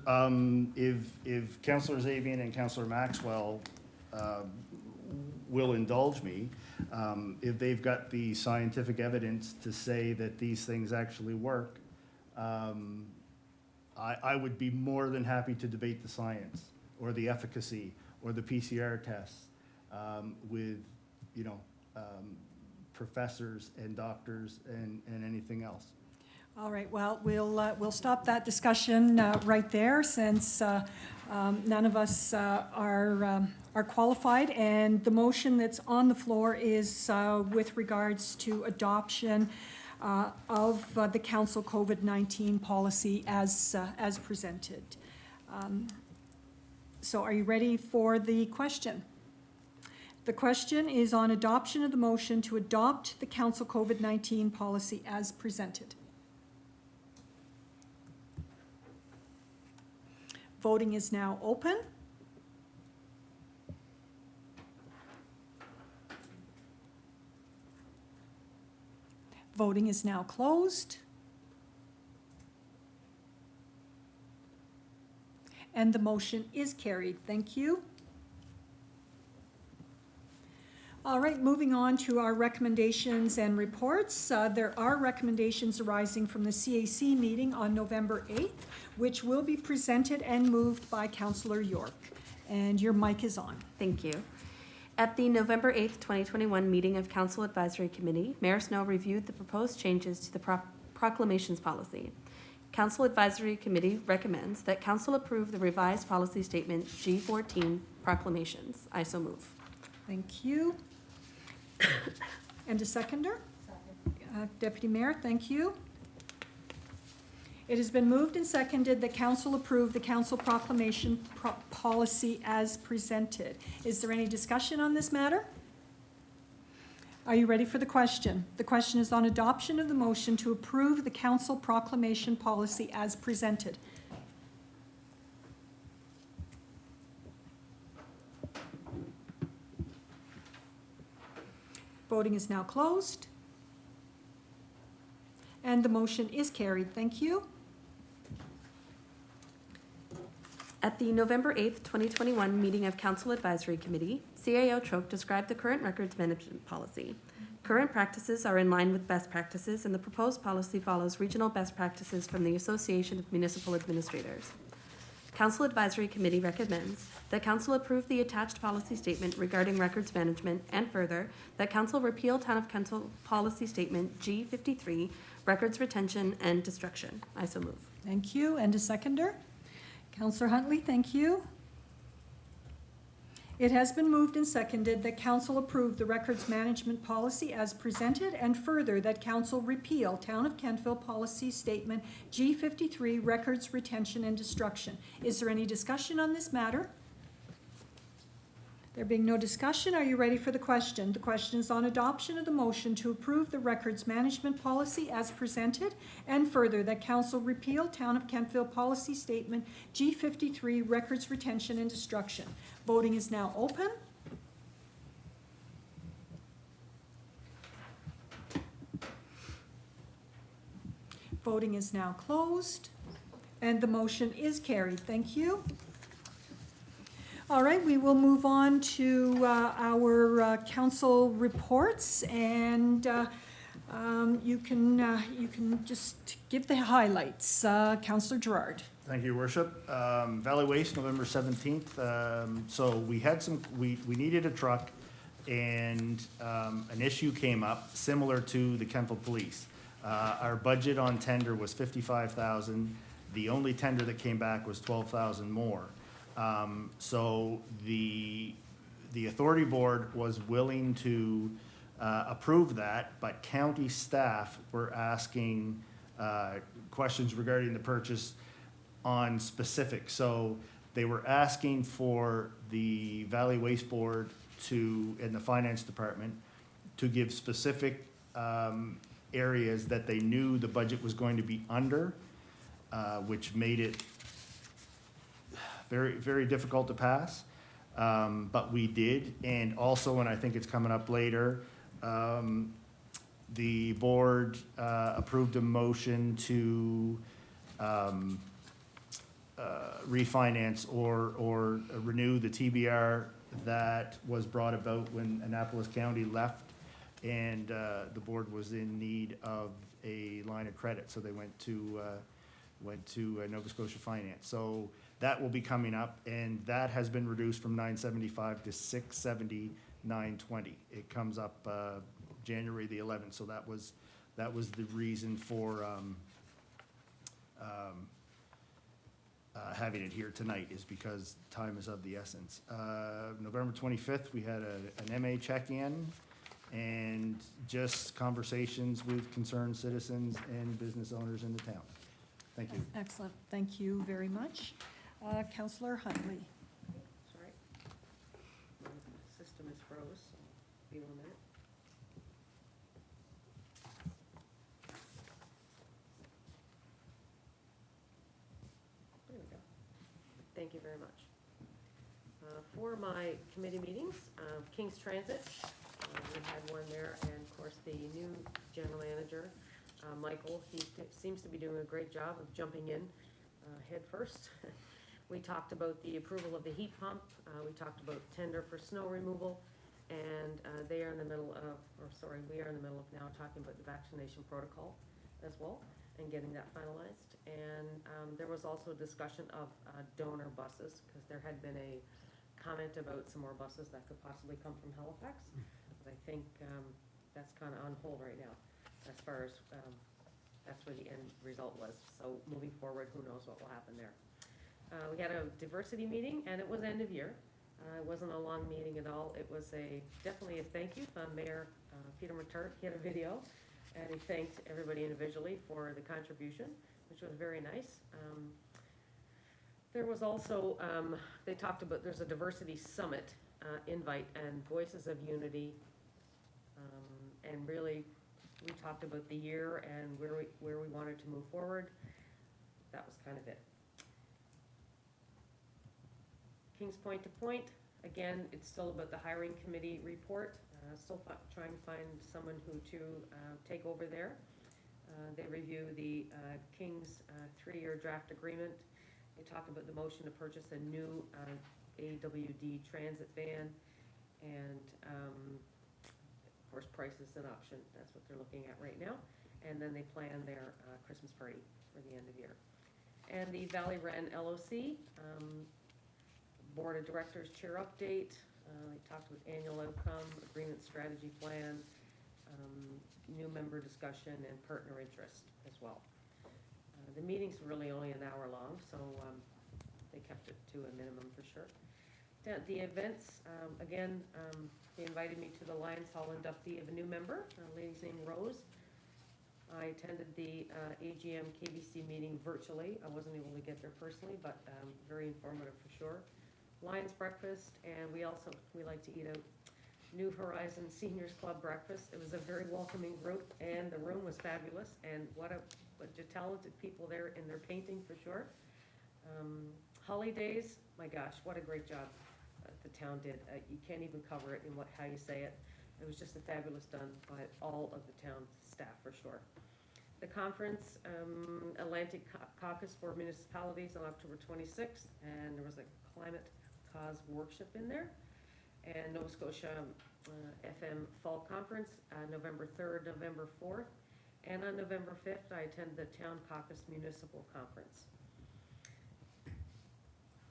If Councillor Zabian and Councillor Maxwell will indulge me, if they've got the scientific evidence to say that these things actually work, I would be more than happy to debate the science or the efficacy or the PCR tests with, you know, professors and doctors and anything else. All right, well, we'll stop that discussion right there, since none of us are qualified, and the motion that's on the floor is with regards to adoption of the council COVID-19 policy as presented. So are you ready for the question? The question is on adoption of the motion to adopt the council COVID-19 policy as presented. Voting is now open. Voting is now closed. And the motion is carried. Thank you. All right, moving on to our recommendations and reports. There are recommendations arising from the CAC meeting on November 8th, which will be presented and moved by Councillor York. And your mic is on. Thank you. At the November 8th, 2021 meeting of Council Advisory Committee, Mayor Snow reviewed the proposed changes to the proclamations policy. Council Advisory Committee recommends that Council approve the revised policy statement G14 proclamations. I so move. Thank you. And a seconder? Deputy Mayor, thank you. It has been moved and seconded that council approve the council proclamation policy as presented. Is there any discussion on this matter? Are you ready for the question? The question is on adoption of the motion to approve the council proclamation policy as presented. Voting is now closed. And the motion is carried. Thank you. At the November 8th, 2021 meeting of Council Advisory Committee, CAO Troke described the current records management policy. Current practices are in line with best practices, and the proposed policy follows regional best practices from the Association of Municipal Administrators. Council Advisory Committee recommends that Council approve the attached policy statement regarding records management, and further, that Council repeal Town of Council Policy Statement G53, records retention and destruction. I so move. Thank you. And a seconder? Councillor Huntley, thank you. It has been moved and seconded that council approve the records management policy as presented, and further that council repeal Town of Kentville Policy Statement G53, records retention and destruction. Is there any discussion on this matter? There being no discussion, are you ready for the question? The question is on adoption of the motion to approve the records management policy as presented, and further that council repeal Town of Kentville Policy Statement G53, records retention and destruction. Voting is now open. Voting is now closed, and the motion is carried. Thank you. All right, we will move on to our council reports, and you can just give the highlights. Councillor Gerard. Thank you, Worship. Valley Waste, November 17th. So we had we needed a truck, and an issue came up similar to the Kentville Police. Our budget on tender was $55,000. The only tender that came back was $12,000 more. So the authority board was willing to approve that, but county staff were asking questions regarding the purchase on specifics. So they were asking for the Valley Waste Board and the Finance Department to give specific areas that they knew the budget was going to be under, which made it very, very difficult to pass, but we did. And also, and I think it's coming up later, the board approved a motion to refinance or renew the TBR that was brought about when Annapolis County left, and the board was in need of a line of credit, so they went to Nova Scotia Finance. So that will be coming up, and that has been reduced from $975 to $670,920. It comes up January the 11th, so that was the reason for having it here tonight, is because time is of the essence. November 25th, we had an MA check-in, and just conversations with concerned citizens and business owners in the town. Thank you. Excellent. Thank you very much. Councillor Huntley. Sorry. My system is froze, so be 1 minute. There we go. Thank you very much. For my committee meetings, King's Transit, we had one there, and of course, the new general manager, Michael, he seems to be doing a great job of jumping in head first. We talked about the approval of the heat pump, we talked about tender for snow removal, and we are in the middle of now talking about the vaccination protocol as well, and getting that finalized. And there was also a discussion of donor buses, because there had been a comment about some more buses that could possibly come from Halifax. But I think that's kind of on hold right now, as far as that's where the end result was. So moving forward, who knows what will happen there. We had a diversity meeting, and it was end of year. It wasn't a long meeting at all. It was definitely a thank you from Mayor Peter Matert. He had a video, and he thanked everybody individually for the contribution, which was very nice. There was also, they talked about, there's a diversity summit invite and Voices of Unity, and really, we talked about the year and where we wanted to move forward. That was kind of it. Kings Point to Point, again, it's still about the hiring committee report. Still trying to find someone who to take over there. They review the Kings 3-year draft agreement. They talked about the motion to purchase a new AWD transit van, and of course, price is an option. That's what they're looking at right now. And then they plan their Christmas party for the end of year. And the Valley Wren LOC, Board of Directors Chair update. They talked with annual outcome, agreement strategy plan, new member discussion, and partner interest as well. The meeting's really only an hour long, so they kept it to a minimum for sure. The events, again, they invited me to the Lions Hall inductee of a new member, a lady's named Rose. I attended the AGM KBC meeting virtually. I wasn't able to get there personally, but very informative for sure. Lions breakfast, and we like to eat out. New Horizons Seniors Club breakfast. It was a very welcoming group, and the room was fabulous, and what a bunch of talented people there in their painting for sure. Holidays, my gosh, what a great job the town did. You can't even cover it in how you say it. It was just a fabulous done by all of the town staff for sure. The conference, Atlantic Caucus for Municipalities on October 26th, and there was a climate cause workshop in there. And Nova Scotia FM Fall Conference, November 3rd, November 4th. And on November 5th, I attended the Town Caucus Municipal Conference.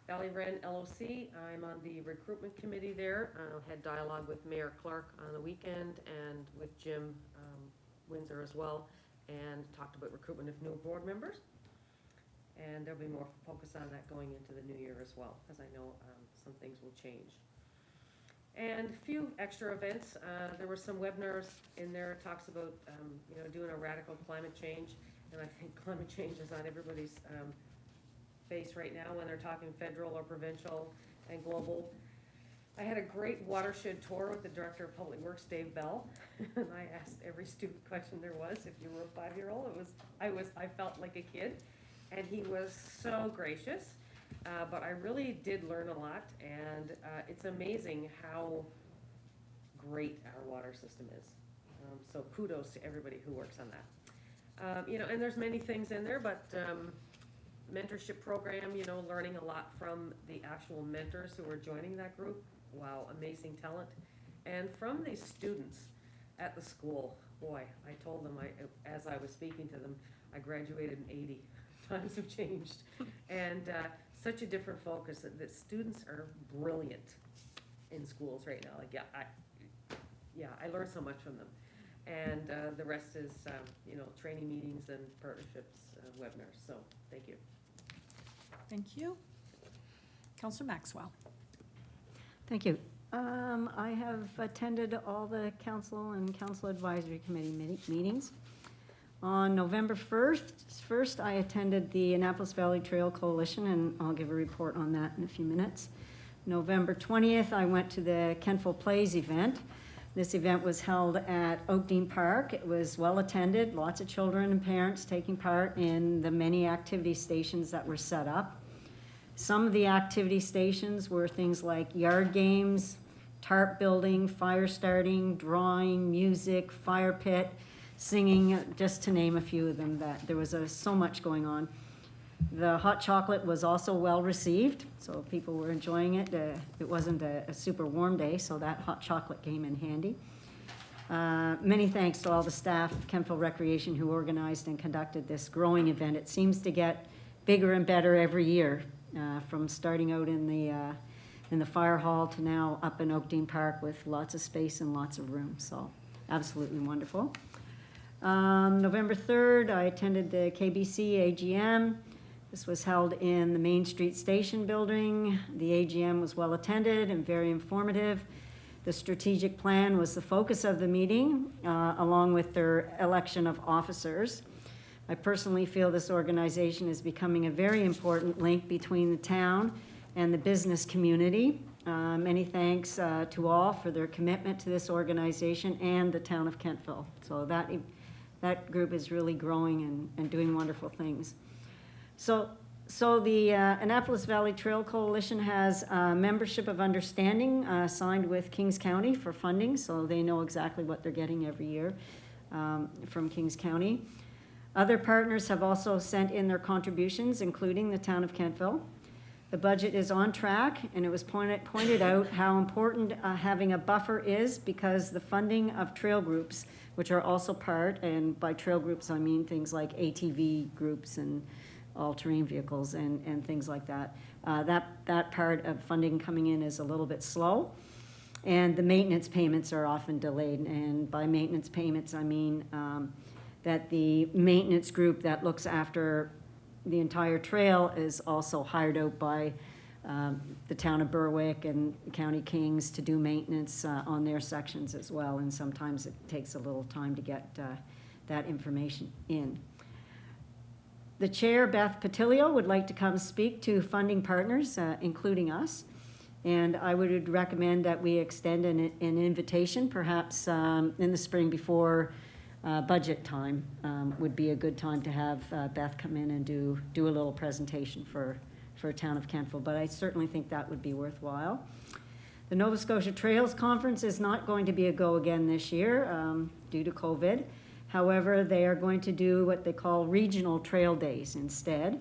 Valley Wren LOC, I'm on the recruitment committee there. I had dialogue with Mayor Clark on the weekend and with Jim Windsor as well, and talked about recruitment of new board members. And there'll be more focus on that going into the new year as well, because I know some things will change. And a few extra events. There were some webinars in there, talks about doing a radical climate change, and I think climate change is on everybody's face right now when they're talking federal or provincial and global. I had a great watershed tour with the Director of Public Works, Dave Bell, and I asked every stupid question there was. If you were a 5-year-old, I felt like a kid, and he was so gracious. But I really did learn a lot, and it's amazing how great our water system is. So kudos to everybody who works on that. And there's many things in there, but mentorship program, learning a lot from the actual mentors who are joining that group. Wow, amazing talent. And from the students at the school, boy, I told them, as I was speaking to them, I graduated in 80. Times have changed. And such a different focus. The students are brilliant in schools right now. Like, I learned so much from them. And the rest is, training meetings and partnerships, webinars. So, thank you. Thank you. Councillor Maxwell. Thank you. I have attended all the council and council advisory committee meetings. On November 1st, I attended the Annapolis Valley Trail Coalition, and I'll give a report on that in a few minutes. November 20th, I went to the Kentville Plays event. This event was held at Oakdean Park. It was well attended, lots of children and parents taking part in the many activity stations that were set up. Some of the activity stations were things like yard games, tarp building, fire starting, drawing, music, fire pit, singing, just to name a few of them. That there was so much going on. The hot chocolate was also well received, so people were enjoying it. It wasn't a super warm day, so that hot chocolate came in handy. Many thanks to all the staff of Kentville Recreation who organized and conducted this growing event. It seems to get bigger and better every year, from starting out in the fire hall to now up in Oakdean Park with lots of space and lots of room. So absolutely wonderful. November 3rd, I attended the KBC AGM. This was held in the Main Street Station building. The AGM was well attended and very informative. The strategic plan was the focus of the meeting, along with their election of officers. I personally feel this organization is becoming a very important link between the town and the business community. Many thanks to all for their commitment to this organization and the town of Kentville. So that group is really growing and doing wonderful things. So the Annapolis Valley Trail Coalition has a membership of understanding signed with Kings County for funding, so they know exactly what they're getting every year from Kings County. Other partners have also sent in their contributions, including the town of Kentville. The budget is on track, and it was pointed out how important having a buffer is, because the funding of trail groups, which are also part, and by trail groups I mean things like ATV groups and all-terrain vehicles and things like that. That part of funding coming in is a little bit slow, and the maintenance payments are often delayed. And by maintenance payments, I mean that the maintenance group that looks after the entire trail is also hired out by the town of Berwick and County Kings to do maintenance on their sections as well, and sometimes it takes a little time to get that information in. The chair, Beth Patilio, would like to come speak to funding partners, including us, and I would recommend that we extend an invitation, perhaps in the spring before budget time would be a good time to have Beth come in and do a little presentation for town of Kentville, but I certainly think that would be worthwhile. The Nova Scotia Trails Conference is not going to be a go again this year due to COVID. However, they are going to do what they call regional trail days instead.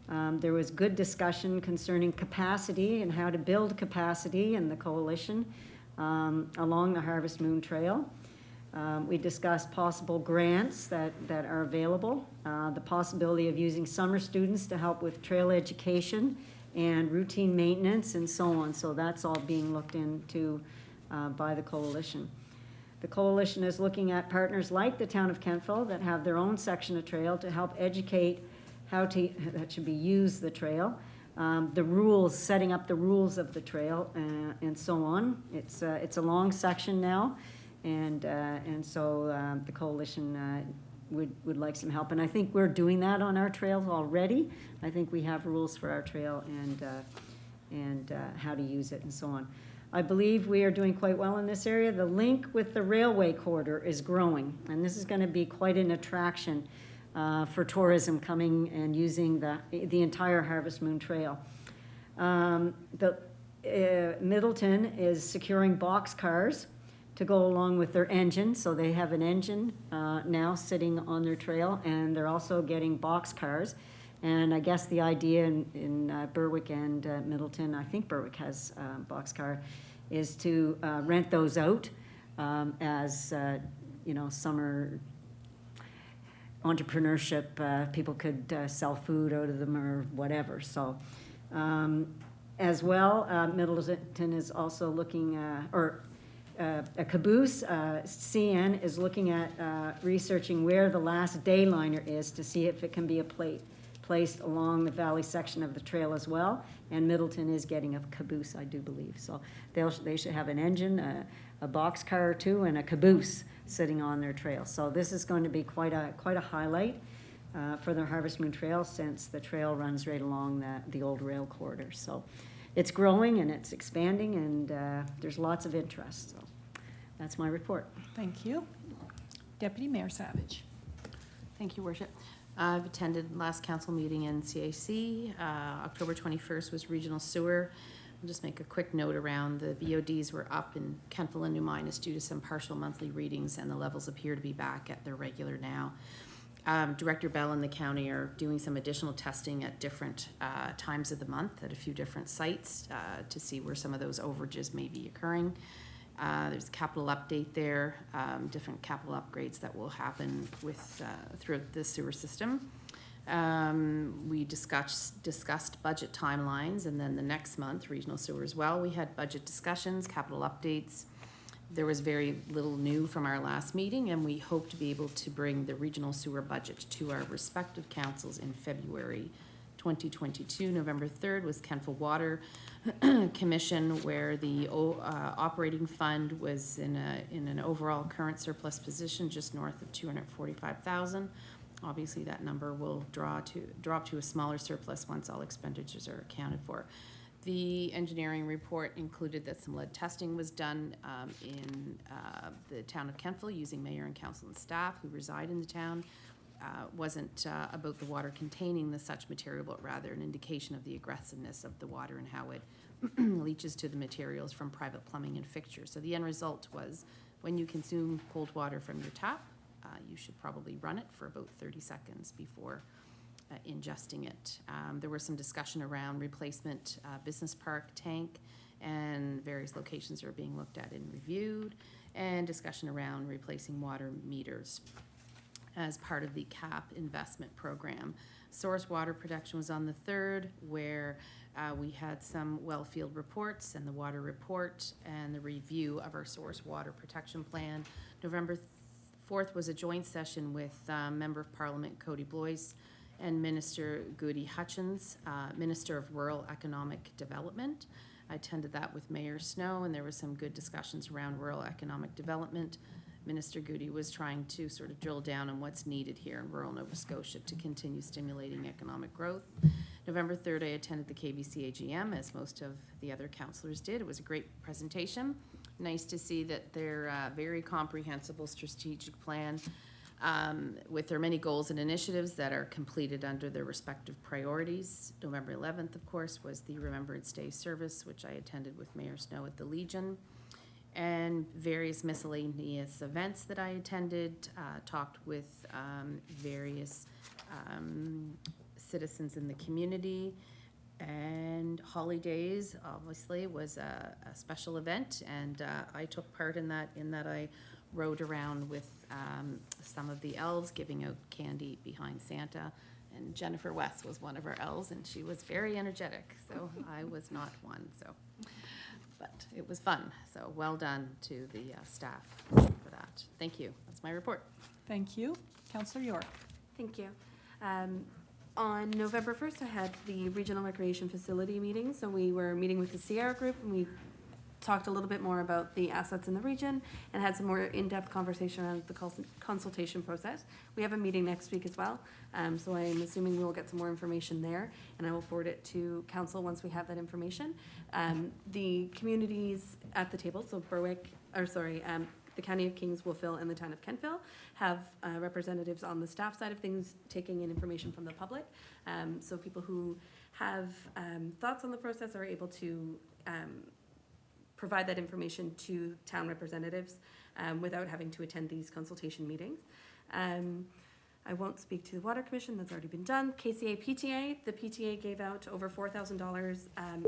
There was good discussion concerning capacity and how to build capacity in the coalition along the Harvest Moon Trail. We discussed possible grants that are available, the possibility of using summer students to help with trail education and routine maintenance and so on. So that's all being looked into by the coalition. The coalition is looking at partners like the town of Kentville that have their own section of trail to help educate how to, that should be use the trail, the rules, setting up the rules of the trail and so on. It's a long section now. And so the coalition would like some help. And I think we're doing that on our trails already. I think we have rules for our trail and how to use it and so on. I believe we are doing quite well in this area. The link with the railway corridor is growing, and this is going to be quite an attraction for tourism coming and using the entire Harvest Moon Trail. Middleton is securing boxcars to go along with their engine, so they have an engine now sitting on their trail, and they're also getting boxcars. And I guess the idea in Berwick and Middleton, I think Berwick has boxcar, is to rent those out as summer entrepreneurship. People could sell food out of them or whatever. So as well, Middleton is also looking, a caboose, CN is looking at researching where the last dayliner is to see if it can be placed along the valley section of the trail as well. And Middleton is getting a caboose, I do believe. So they should have an engine, a boxcar or two, and a caboose sitting on their trail. So this is going to be quite a highlight for the Harvest Moon Trail, since the trail runs right along the old rail corridor. So it's growing and it's expanding, and there's lots of interest. So that's my report. Thank you. Deputy Mayor Savage. Thank you, Worship. I've attended last council meeting in CAC. October 21st was regional sewer. I'll just make a quick note around the BODs were up in Kentville and New Minas due to some partial monthly readings, and the levels appear to be back at their regular now. Director Bell and the county are doing some additional testing at different times of the month at a few different sites to see where some of those overages may be occurring. There's a capital update there, different capital upgrades that will happen with throughout the sewer system. We discussed budget timelines, and then the next month, regional sewer as well. We had budget discussions, capital updates. There was very little new from our last meeting, and we hope to be able to bring the regional sewer budget to our respective councils in February 2022. November 3rd was Kentville Water Commission, where the operating fund was in an overall current surplus position just north of $245,000. Obviously, that number will drop to a smaller surplus once all expenditures are accounted for. The engineering report included that some lead testing was done in the town of Kentville using mayor and council and staff who reside in the town. Wasn't about the water containing the such material, but rather an indication of the aggressiveness of the water and how it leaches to the materials from private plumbing and fixtures. So the end result was, when you consume cold water from your tap, you should probably run it for about 30 seconds before ingesting it. There was some discussion around replacement business park tank, and various locations are being looked at and reviewed, and discussion around replacing water meters as part of the CAP investment program. Source water protection was on the 3rd, where we had some well field reports and the water report and the review of our source water protection plan. November 4th was a joint session with Member of Parliament Cody Blois and Minister Goody Hutchins, Minister of Rural Economic Development. I attended that with Mayor Snow, and there was some good discussions around rural economic development. Minister Goody was trying to sort of drill down on what's needed here in rural Nova Scotia to continue stimulating economic growth. November 3rd, I attended the KBC AGM, as most of the other councillors did. It was a great presentation. Nice to see that their very comprehensible strategic plan with their many goals and initiatives that are completed under their respective priorities. November 11th, of course, was the Remembrance Day service, which I attended with Mayor Snow at the Legion, and various miscellaneous events that I attended, talked with various citizens in the community. And Holidays, obviously, was a special event, and I took part in that I rode around with some of the elves giving out candy behind Santa, and Jennifer West was one of our elves, and she was very energetic, so I was not one, so. But it was fun, so well done to the staff for that. Thank you. That's my report. Thank you. Councillor York. Thank you. On November 1st, I had the Regional Recreation Facility meeting, so we were meeting with the Sierra Group, and we talked a little bit more about the assets in the region and had some more in-depth conversation around the consultation process. We have a meeting next week as well, so I'm assuming we'll get some more information there, and I will forward it to council once we have that information. The communities at the table, so the County of Kings, Wolfville, and the Town of Kentville have representatives on the staff side of things taking in information from the public. So people who have thoughts on the process are able to provide that information to town representatives without having to attend these consultation meetings. I won't speak to the Water Commission, that's already been done. KCA PTA, the PTA gave out over $4,000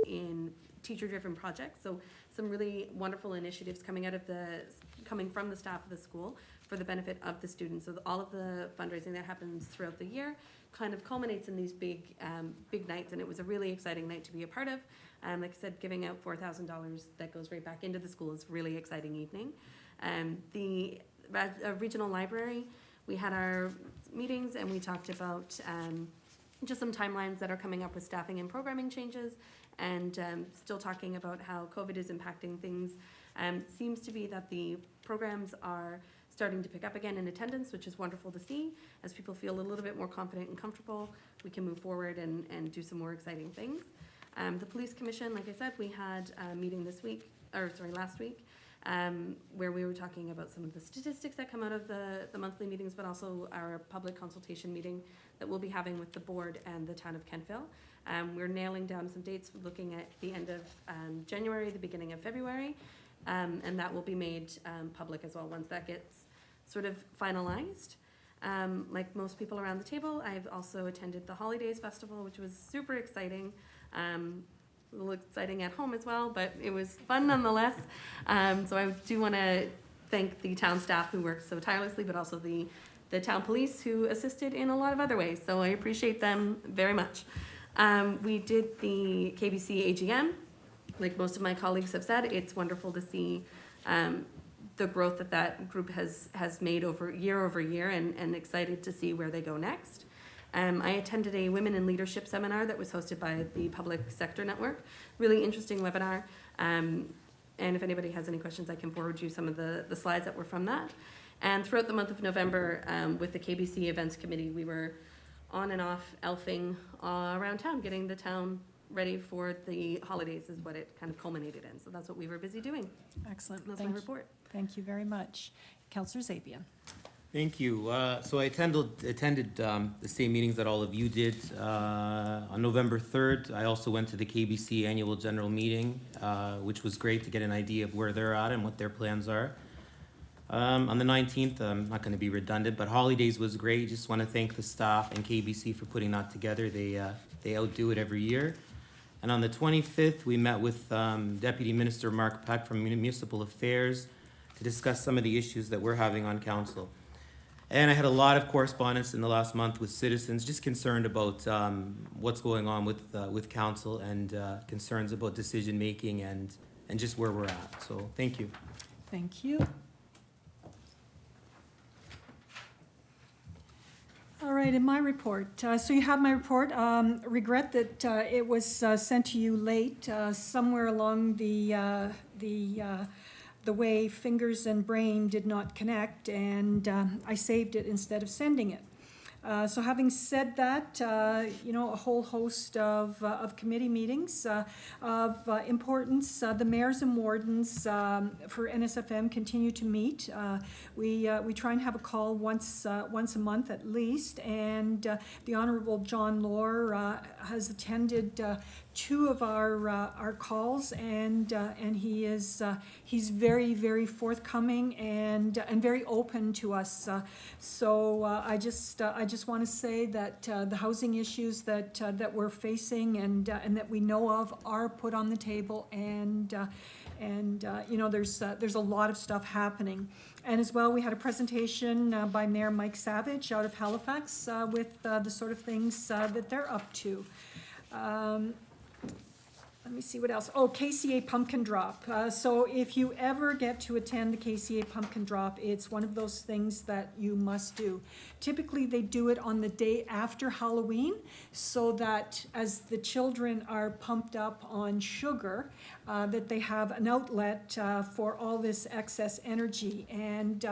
in teacher-driven projects, so some really wonderful initiatives coming from the staff of the school for the benefit of the students. So all of the fundraising that happens throughout the year kind of culminates in these big nights, and it was a really exciting night to be a part of. Like I said, giving out $4,000 that goes right back into the school is a really exciting evening. The regional library, we had our meetings and we talked about just some timelines that are coming up with staffing and programming changes, and still talking about how COVID is impacting things. Seems to be that the programs are starting to pick up again in attendance, which is wonderful to see. As people feel a little bit more confident and comfortable, we can move forward and do some more exciting things. The Police Commission, like I said, we had a meeting last week, where we were talking about some of the statistics that come out of the monthly meetings, but also our public consultation meeting that we'll be having with the board and the Town of Kentville. We're nailing down some dates, looking at the end of January, the beginning of February, and that will be made public as well once that gets sort of finalized. Like most people around the table, I've also attended the Holidays Festival, which was super exciting. A little exciting at home as well, but it was fun nonetheless. So I do want to thank the town staff who worked so tirelessly, but also the town police who assisted in a lot of other ways. So I appreciate them very much. We did the KBC AGM. Like most of my colleagues have said, it's wonderful to see the growth that group has made over year, and excited to see where they go next. I attended a Women in Leadership seminar that was hosted by the Public Sector Network. Really interesting webinar. And if anybody has any questions, I can forward you some of the slides that were from that. And throughout the month of November, with the KBC Events Committee, we were on and off elfing around town, getting the town ready for the holidays is what it kind of culminated in. So that's what we were busy doing. Excellent. That's my report. Thank you very much. Councillor Zabian. Thank you. So I attended the same meetings that all of you did. On November 3rd, I also went to the KBC Annual General Meeting, which was great to get an idea of where they're at and what their plans are. On the 19th, I'm not going to be redundant, but Holidays was great. Just want to thank the staff and KBC for putting that together. They outdo it every year. And on the 25th, we met with Deputy Minister Mark Peck from Municipal Affairs to discuss some of the issues that we're having on council. And I had a lot of correspondence in the last month with citizens, just concerned about what's going on with council and concerns about decision-making and just where we're at. So, thank you. Thank you. All right, in my report, so you have my report. Regret that it was sent to you late, somewhere along the way fingers and brain did not connect, and I saved it instead of sending it. So having said that, a whole host of committee meetings of importance. The mayors and wardens for NSFM continue to meet. We try and have a call once a month at least, and the Honorable John Lohr has attended two of our calls, and he's very, very forthcoming and very open to us. So I just want to say that the housing issues that we're facing and that we know of are put on the table, and there's a lot of stuff happening. And as well, we had a presentation by Mayor Mike Savage out of Halifax with the sort of things that they're up to. Let me see what else. Oh, KCA Pumpkin Drop. So if you ever get to attend the KCA Pumpkin Drop, it's one of those things that you must do. Typically, they do it on the day after Halloween, so that as the children are pumped up on sugar, that they have an outlet for all this excess energy. And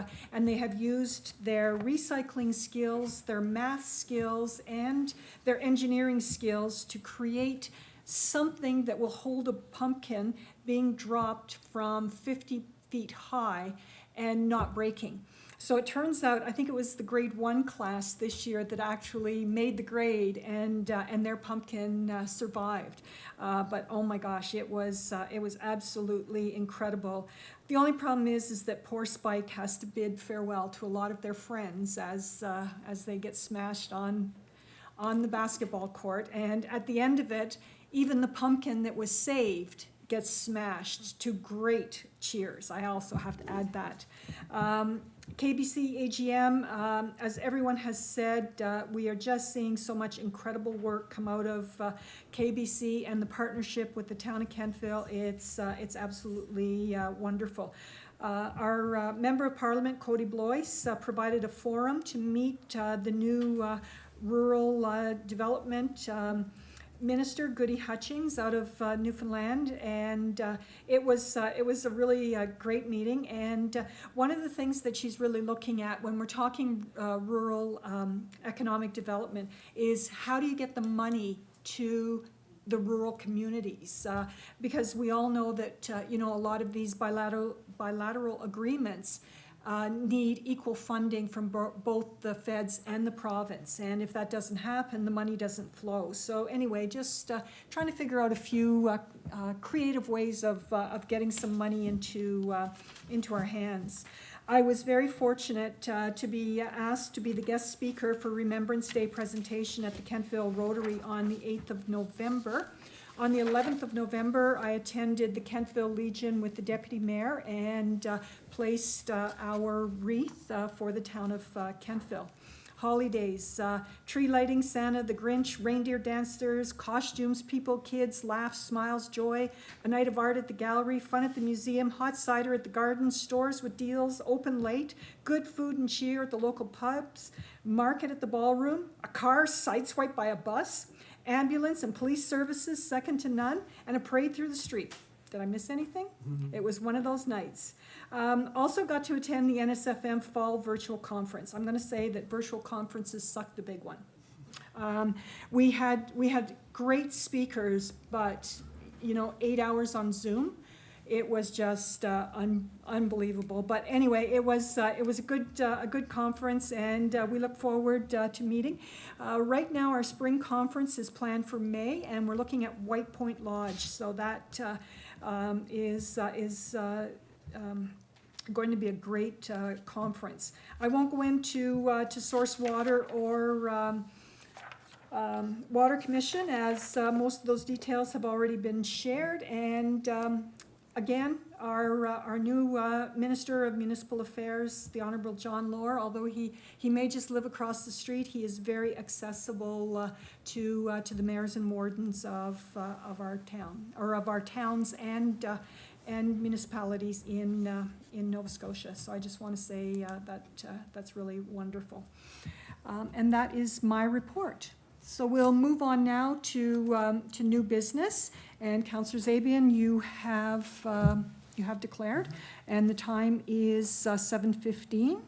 they have used their recycling skills, their math skills, and their engineering skills to create something that will hold a pumpkin being dropped from 50 feet high and not breaking. So it turns out, I think it was the grade 1 class this year that actually made the grade, and their pumpkin survived. But oh my gosh, it was absolutely incredible. The only problem is that poor Spike has to bid farewell to a lot of their friends as they get smashed on the basketball court, and at the end of it, even the pumpkin that was saved gets smashed, to great cheers. I also have to add that. KBC AGM, as everyone has said, we are just seeing so much incredible work come out of KBC and the partnership with the town of Kentville. It's absolutely wonderful. Our Member of Parliament, Cody Blois, provided a forum to meet the new rural development Minister Goody Hutchings out of Newfoundland, and it was a really great meeting. And one of the things that she's really looking at when we're talking rural economic development is how do you get the money to the rural communities, because we all know that a lot of these bilateral agreements need equal funding from both the feds and the province, and if that doesn't happen, the money doesn't flow. So anyway, just trying to figure out a few creative ways of getting some money into our hands. I was very fortunate to be asked to be the guest speaker for Remembrance Day presentation at the Kentville Rotary on the 8th of November. On the 11th of November, I attended the Kentville Legion with the Deputy Mayor and placed our wreath for the town of Kentville. Holidays, tree lighting, Santa, the Grinch, reindeer dancers, costumes, people, kids, laughs, smiles, joy, a night of art at the gallery, fun at the museum, hot cider at the garden, stores with deals, open late, good food and cheer at the local pubs, market at the ballroom, a car sideswiped by a bus, ambulance and police services second to none, and a parade through the street. Did I miss anything? Mm-hmm. It was one of those nights. Also got to attend the NSFM Fall Virtual Conference. I'm going to say that virtual conferences suck the big one. We had great speakers, but 8 hours on Zoom. It was just unbelievable. But anyway, it was a good conference, and we look forward to meeting. Right now, our spring conference is planned for May, and we're looking at White Point Lodge. So that is going to be a great conference. I won't go into to Source Water or Water Commission, as most of those details have already been shared, and again, our new Minister of Municipal Affairs, the Honorable John Lohr, although he may just live across the street, he is very accessible to the mayors and wardens of our town, or of our towns and municipalities in Nova Scotia. So I just want to say that's really wonderful. And that is my report. So we'll move on now to new business. And Councillor Zabian, you have declared, and the time is 7:15.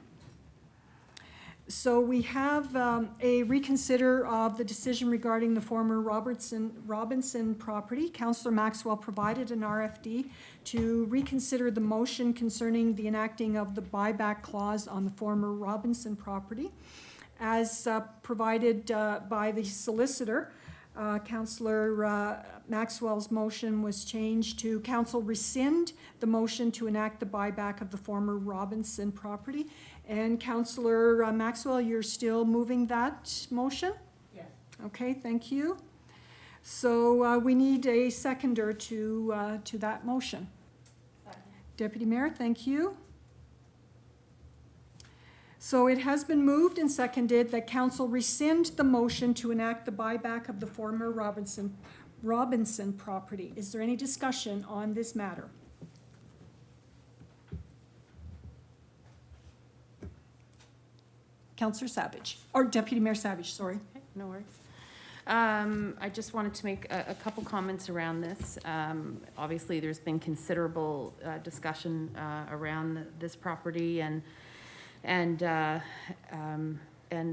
So we have a reconsider of the decision regarding the former Robinson property. Councillor Maxwell provided an RFD to reconsider the motion concerning the enacting of the buyback clause on the former Robinson property. As provided by the solicitor, Councillor Maxwell's motion was changed to council rescind the motion to enact the buyback of the former Robinson property. And Councillor Maxwell, you're still moving that motion? Yes. Okay, thank you. So we need a seconder to that motion. Deputy Mayor, thank you. So it has been moved and seconded that council rescind the motion to enact the buyback of the former Robinson property. Is there any discussion on this matter? Councillor Savage, or Deputy Mayor Savage, sorry. Okay, no worries. I just wanted to make a couple comments around this. Obviously, there's been considerable discussion around this property and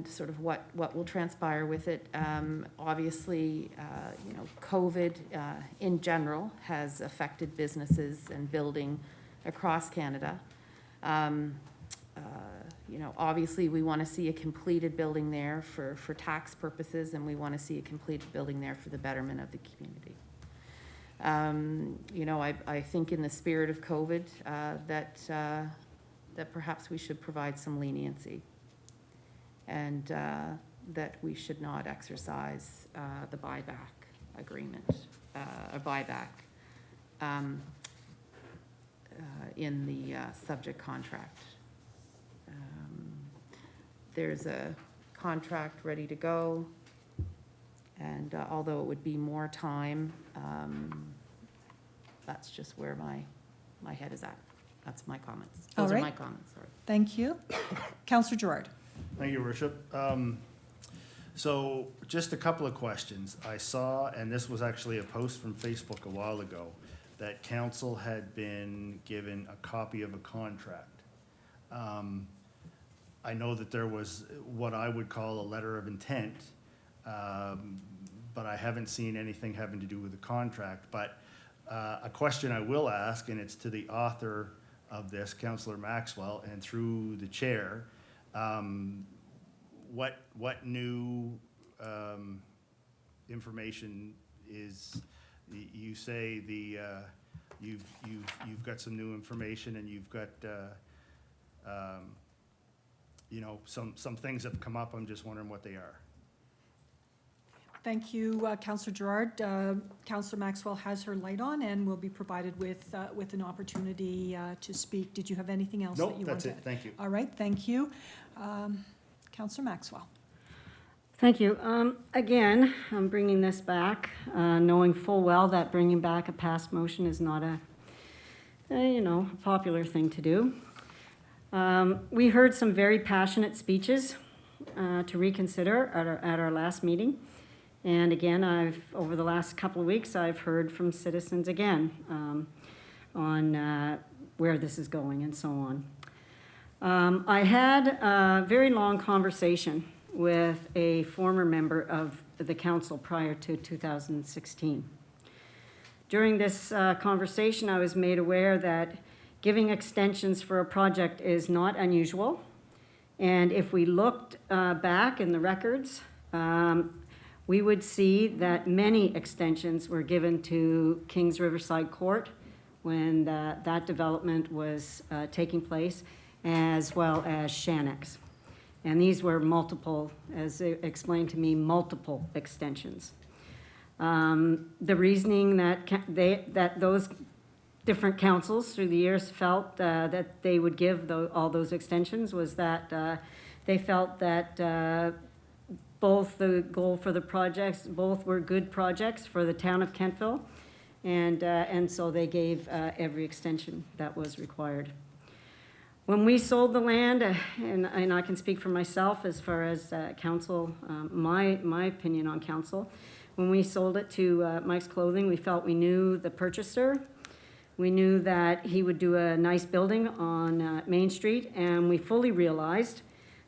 sort of what will transpire with it. Obviously, COVID in general has affected businesses and building across Canada. Obviously, we want to see a completed building there for tax purposes, and we want to see a completed building there for the betterment of the community. I think in the spirit of COVID that perhaps we should provide some leniency, and that we should not exercise the buyback agreement, a buyback in the subject contract. There's a contract ready to go, and although it would be more time, that's just where my head is at. That's my comments. Those are my comments, sorry. Thank you. Councillor Gerard. Thank you, Worship. So just a couple of questions. I saw, and this was actually a post from Facebook a while ago, that council had been given a copy of a contract. I know that there was what I would call a letter of intent, but I haven't seen anything having to do with the contract. But a question I will ask, and it's to the author of this, Councillor Maxwell, and through the chair, what new information is, you say you've got some new information, and you've got some things have come up. I'm just wondering what they are. Thank you, Councillor Gerard. Councillor Maxwell has her light on and will be provided with an opportunity to speak. Did you have anything else that you wanted? Nope, that's it. Thank you. All right, thank you. Councillor Maxwell. Thank you. Again, I'm bringing this back, knowing full well that bringing back a past motion is not a popular thing to do. We heard some very passionate speeches to reconsider at our last meeting. And again, over the last couple of weeks, I've heard from citizens again on where this is going and so on. I had a very long conversation with a former member of the council prior to 2016. During this conversation, I was made aware that giving extensions for a project is not unusual. And if we looked back in the records, we would see that many extensions were given to Kings Riverside Court when that development was taking place, as well as Shanix. And these were multiple, as they explained to me, multiple extensions. The reasoning that those different councils through the years felt that they would give all those extensions was that they felt that both the goal for the projects, both were good projects for the town of Kentville, and so they gave every extension that was required. When we sold the land, and I can speak for myself as far as council, my opinion on council, when we sold it to Mike's Clothing, we felt we knew the purchaser. We knew that he would do a nice building on Main Street, and we fully realized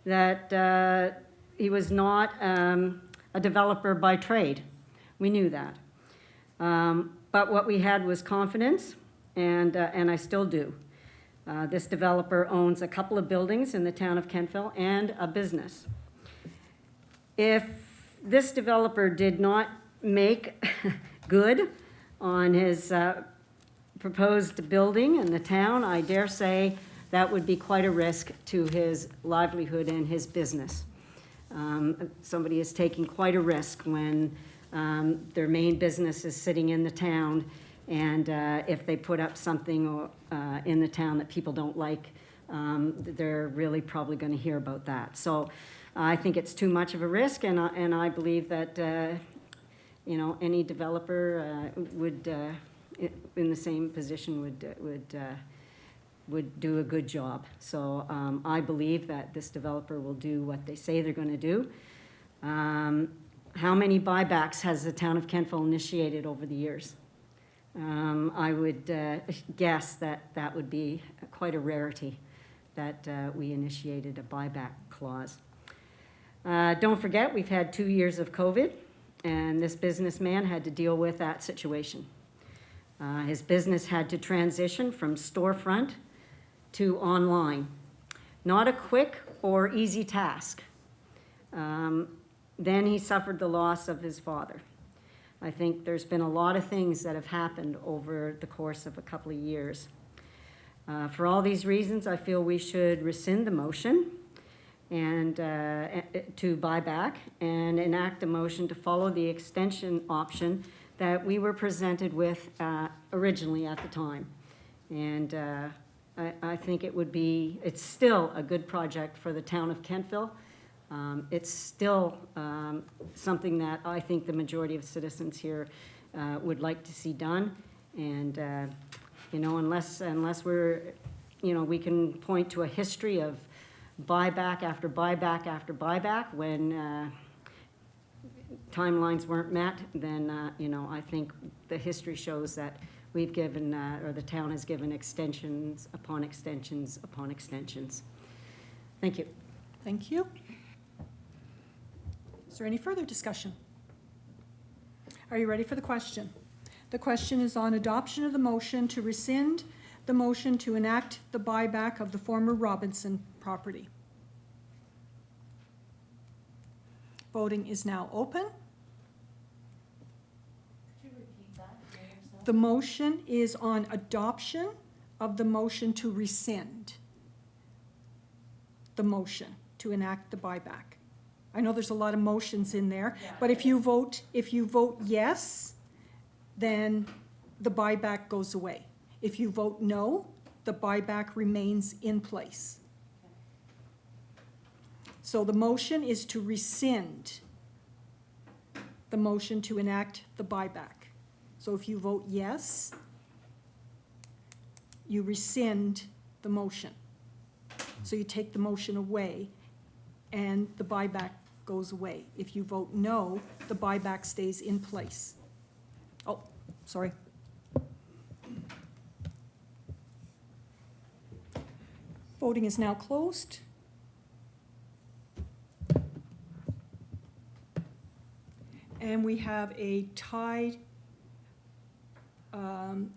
that he was not a developer by trade. We knew that. But what we had was confidence, and I still do. This developer owns a couple of buildings in the town of Kentville and a business. If this developer did not make good on his proposed building in the town, I dare say that would be quite a risk to his livelihood and his business. Somebody is taking quite a risk when their main business is sitting in the town, and if they put up something in the town that people don't like, they're really probably going to hear about that. So I think it's too much of a risk, and I believe that any developer would in the same position would do a good job. So I believe that this developer will do what they say they're going to do. How many buybacks has the town of Kentville initiated over the years? I would guess that would be quite a rarity, that we initiated a buyback clause. Don't forget, we've had 2 years of COVID, and this businessman had to deal with that situation. His business had to transition from storefront to online. Not a quick or easy task. Then he suffered the loss of his father. I think there's been a lot of things that have happened over the course of a couple of years. For all these reasons, I feel we should rescind the motion and to buy back and enact a motion to follow the extension option that we were presented with originally at the time. And I think it's still a good project for the town of Kentville. It's still something that I think the majority of citizens here would like to see done. And, unless we're, we can point to a history of buyback after buyback after buyback when timelines weren't met, then, I think the history shows that we've given, or the town has given extensions upon extensions upon extensions. Thank you. Thank you. Is there any further discussion? Are you ready for the question? The question is on adoption of the motion to rescind the motion to enact the buyback of the former Robinson property. Voting is now open. Could you repeat that for yourself? The motion is on adoption of the motion to rescind the motion to enact the buyback. I know there's a lot of motions in there, but if you vote yes, then the buyback goes away. If you vote no, the buyback remains in place. So the motion is to rescind the motion to enact the buyback. So if you vote yes, you rescind the motion. So you take the motion away and the buyback goes away. If you vote no, the buyback stays in place. Oh, sorry. Voting is now closed. And we have a tie,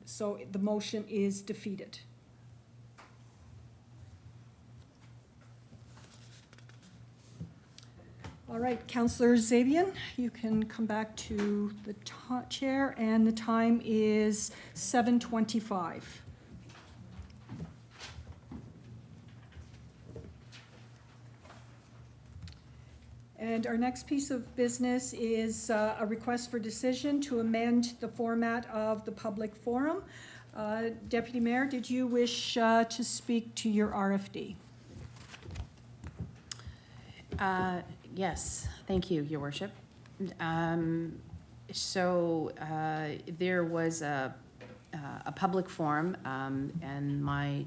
so the motion is defeated. All right, Councillor Zabian, you can come back to the chair, and the time is 7:25. And our next piece of business is a request for decision to amend the format of the public forum. Deputy Mayor, did you wish to speak to your RFD? Yes, thank you, Your Worship. There was a public forum, and my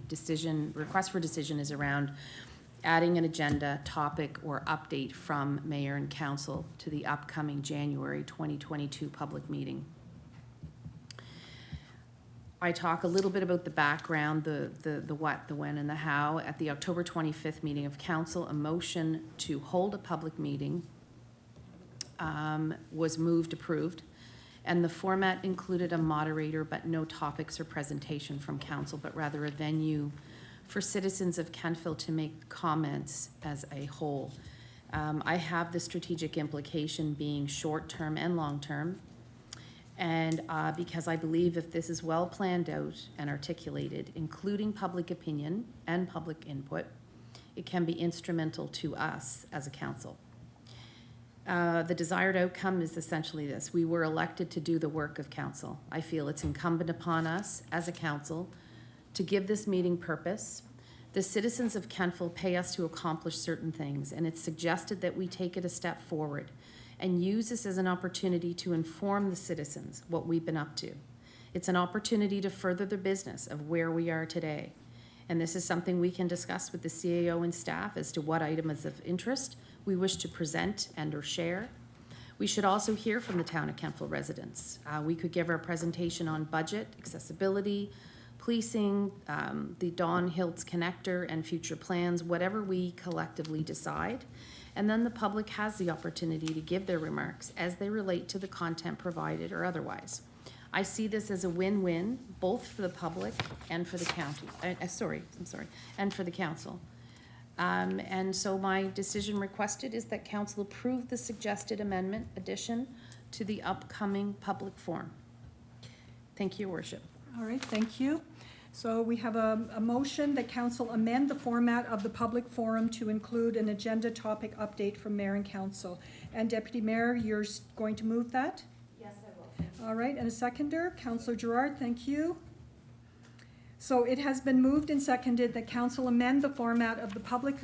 request for decision is around adding an agenda, topic, or update from mayor and council to the upcoming January 2022 public meeting. I talk a little bit about the background, the what, the when, and the how. At the October 25th meeting of council, a motion to hold a public meeting was approved, and the format included a moderator, but no topics or presentation from council, but rather a venue for citizens of Kentville to make comments as a whole. I have the strategic implication being short-term and long-term. And because I believe if this is well planned out and articulated, including public opinion and public input, it can be instrumental to us as a council. The desired outcome is essentially this. We were elected to do the work of council. I feel it's incumbent upon us as a council to give this meeting purpose. The citizens of Kentville pay us to accomplish certain things, and it's suggested that we take it a step forward and use this as an opportunity to inform the citizens what we've been up to. It's an opportunity to further the business of where we are today. And this is something we can discuss with the CAO and staff as to what items of interest we wish to present and or share. We should also hear from the town of Kentville residents. We could give our presentation on budget, accessibility, policing, the Don Hiltz connector and future plans, whatever we collectively decide. And then the public has the opportunity to give their remarks as they relate to the content provided or otherwise. I see this as a win-win, both for the public and for the county, and for the council. And so my decision requested is that council approve the suggested amendment addition to the upcoming public forum. Thank you, Your Worship. All right, thank you. So we have a motion that council amend the format of the public forum to include an agenda topic update from mayor and council. And Deputy Mayor, you're going to move that? Yes, I will. All right, and a seconder, Councillor Gerard, thank you. So it has been moved and seconded that council amend the format of the public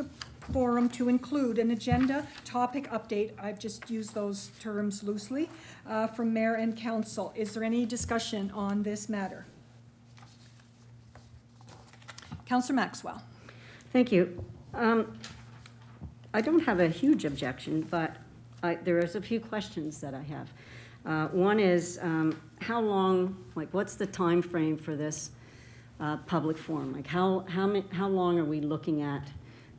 forum to include an agenda topic update. I've just used those terms loosely, from mayor and council. Is there any discussion on this matter? Councillor Maxwell. Thank you. I don't have a huge objection, but there is a few questions that I have. One is, how long, like, what's the time frame for this public forum? Like, how long are we looking at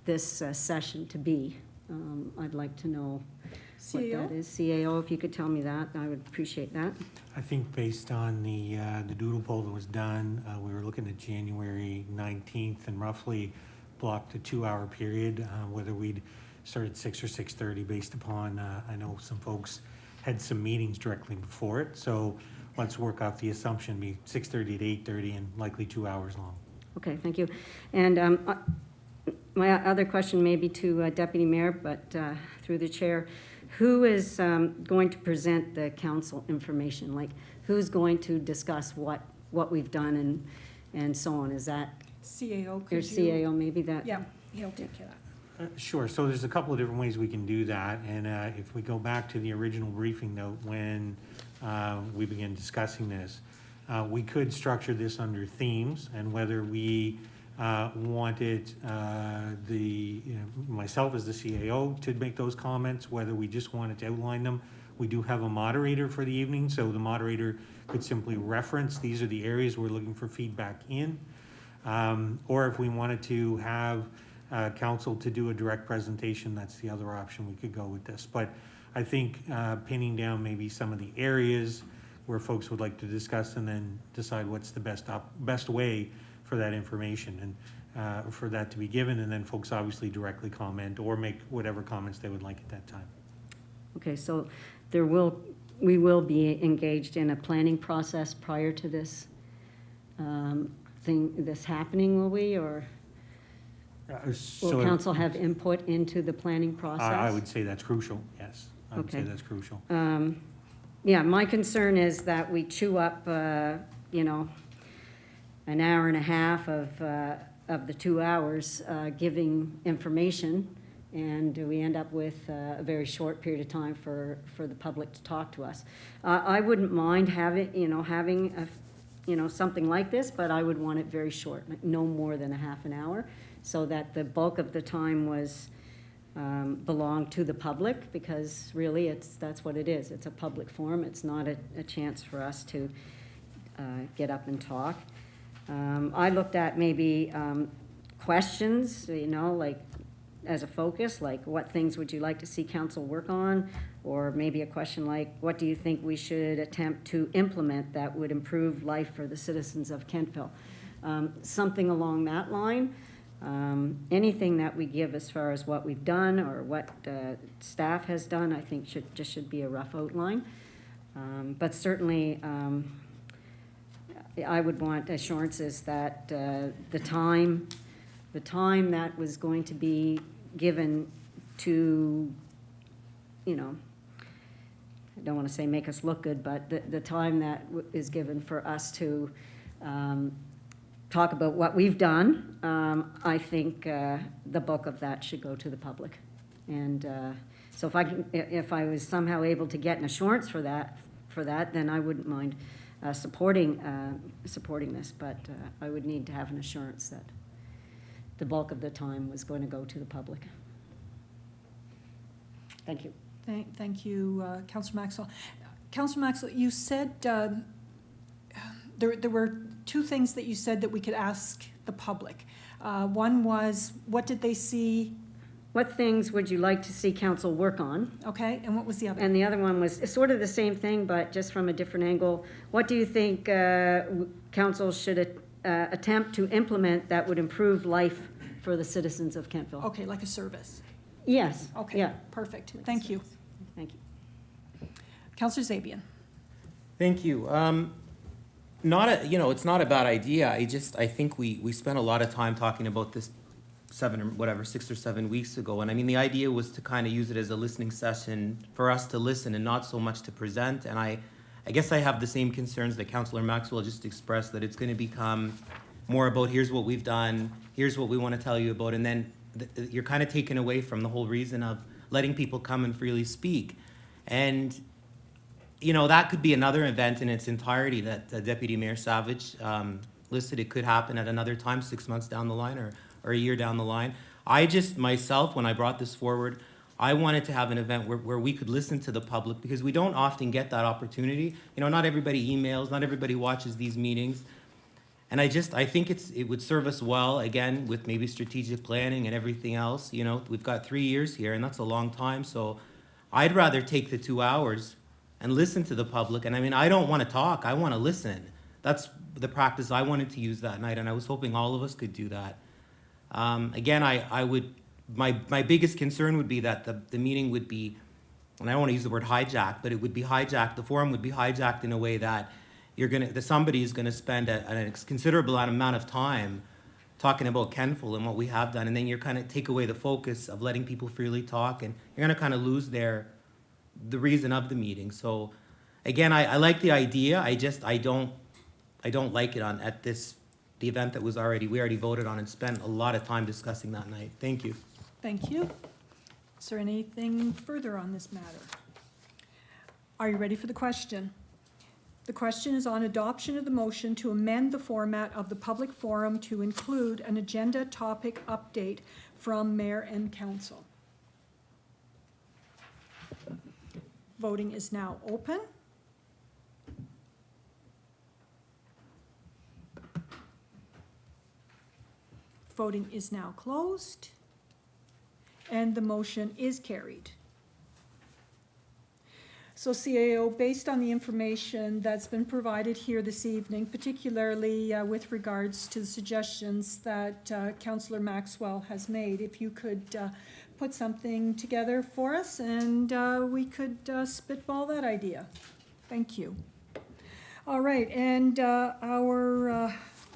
this session to be? I'd like to know what that is. CAO, if you could tell me that, I would appreciate that. I think based on the doodle poll that was done, we were looking at January 19th and roughly blocked a 2-hour period, whether we'd start at 6 or 6:30 based upon, I know some folks had some meetings directly before it. So let's work off the assumption, be 6:30 to 8:30 and likely 2 hours long. Okay, thank you. And my other question may be to Deputy Mayor, but through the chair, who is going to present the council information? Like, who's going to discuss what we've done and so on? Is that CAO, your CAO, maybe that? Yeah, he'll take care of that. Sure. So there's a couple of different ways we can do that. And if we go back to the original briefing note when we began discussing this, we could structure this under themes, and whether we wanted myself as the CAO to make those comments, whether we just wanted to outline them. We do have a moderator for the evening, so the moderator could simply reference, these are the areas we're looking for feedback in. Or if we wanted to have council to do a direct presentation, that's the other option we could go with this. But I think pinning down maybe some of the areas where folks would like to discuss, and then decide what's the best way for that information and for that to be given, and then folks obviously directly comment or make whatever comments they would like at that time. Okay, so we will be engaged in a planning process prior to this this happening, will we, or will council have input into the planning process? I would say that's crucial, yes. I would say Okay. that's crucial. Yeah, my concern is that we chew up, an hour and a half of the 2 hours giving information, and we end up with a very short period of time for the public to talk to us. I wouldn't mind having something like this, but I would want it very short, like no more than a half an hour, so that the bulk of the time was belonged to the public, because really that's what it is. It's a public forum. It's not a chance for us to get up and talk. I looked at maybe questions, like as a focus, like what things would you like to see council work on? Or maybe a question like, what do you think we should attempt to implement that would improve life for the citizens of Kentville? Something along that line. Anything that we give as far as what we've done or what staff has done, I think should be a rough outline. But certainly, I would want assurances that the time that was going to be given to, I don't want to say make us look good, but the time that is given for us to talk about what we've done, I think the bulk of that should go to the public. And so if I was somehow able to get an assurance for that, then I wouldn't mind supporting this, but I would need to have an assurance that the bulk of the time was going to go to the public. Thank you. Thank you, Councillor Maxwell. Councillor Maxwell, you said there were two things that you said that we could ask the public. One was, what did they see? What things would you like to see council work on? Okay, and what was the other? And the other one was sort of the same thing, but just from a different angle. What do you think council should attempt to implement that would improve life for the citizens of Kentville? Okay, like a service. Yes. Okay, Yeah. perfect. Thank you. Thank you. Councillor Zabian. Thank you. It's not a bad idea. I think we spent a lot of time talking about this 6 or 7 weeks ago. And I mean, the idea was to kind of use it as a listening session for us to listen and not so much to present. And I guess I have the same concerns that Councillor Maxwell just expressed, that it's going to become more about here's what we've done, here's what we want to tell you about. And then you're kind of taken away from the whole reason of letting people come and freely speak. And that could be another event in its entirety that Deputy Mayor Savage listed. It could happen at another time, 6 months down the line or a year down the line. I just, myself, when I brought this forward, I wanted to have an event where we could listen to the public, because we don't often get that opportunity. Not everybody emails, not everybody watches these meetings. And I think it would serve us well, again, with maybe strategic planning and everything else. We've got 3 years here, and that's a long time. So I'd rather take the 2 hours and listen to the public. And I mean, I don't want to talk, I want to listen. That's the practice I wanted to use that night, and I was hoping all of us could do that. Again, my biggest concern would be that the meeting would be, and I don't want to use the word hijacked, but it would be hijacked, the forum would be hijacked in a way that somebody is going to spend a considerable amount of time talking about Kentville and what we have done, and then you're kind of take away the focus of letting people freely talk, and you're going to kind of lose the reason of the meeting. So again, I like the idea. I don't like it at the event that we already voted on and spent a lot of time discussing that night. Thank you. Thank you. Is there anything further on this matter? Are you ready for the question? The question is on adoption of the motion to amend the format of the public forum to include an agenda topic update from mayor and council. Voting is now open. Voting is now closed, and the motion is carried. So CAO, based on the information that's been provided here this evening, particularly with regards to the suggestions that Councillor Maxwell has made, if you could put something together for us and we could spitball that idea. Thank you. All right, and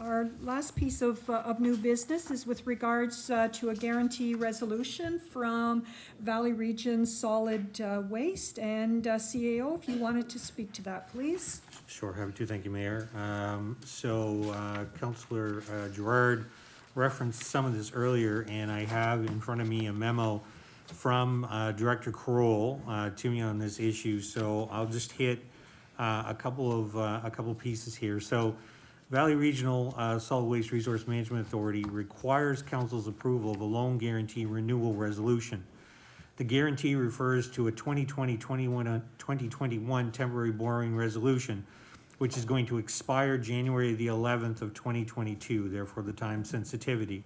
our last piece of new business is with regards to a guarantee resolution from Valley Region Solid Waste. And CAO, if you wanted to speak to that, please. Sure, happy to, thank you, Mayor. Councillor Gerard referenced some of this earlier, and I have in front of me a memo from Director Kroll to me on this issue, so I'll just hit a couple pieces here. So Valley Regional Solid Waste Resource Management Authority requires council's approval of a loan guarantee renewal resolution. The guarantee refers to a 2020-2021 temporary borrowing resolution, which is going to expire January the 11th of 2022, therefore the time sensitivity.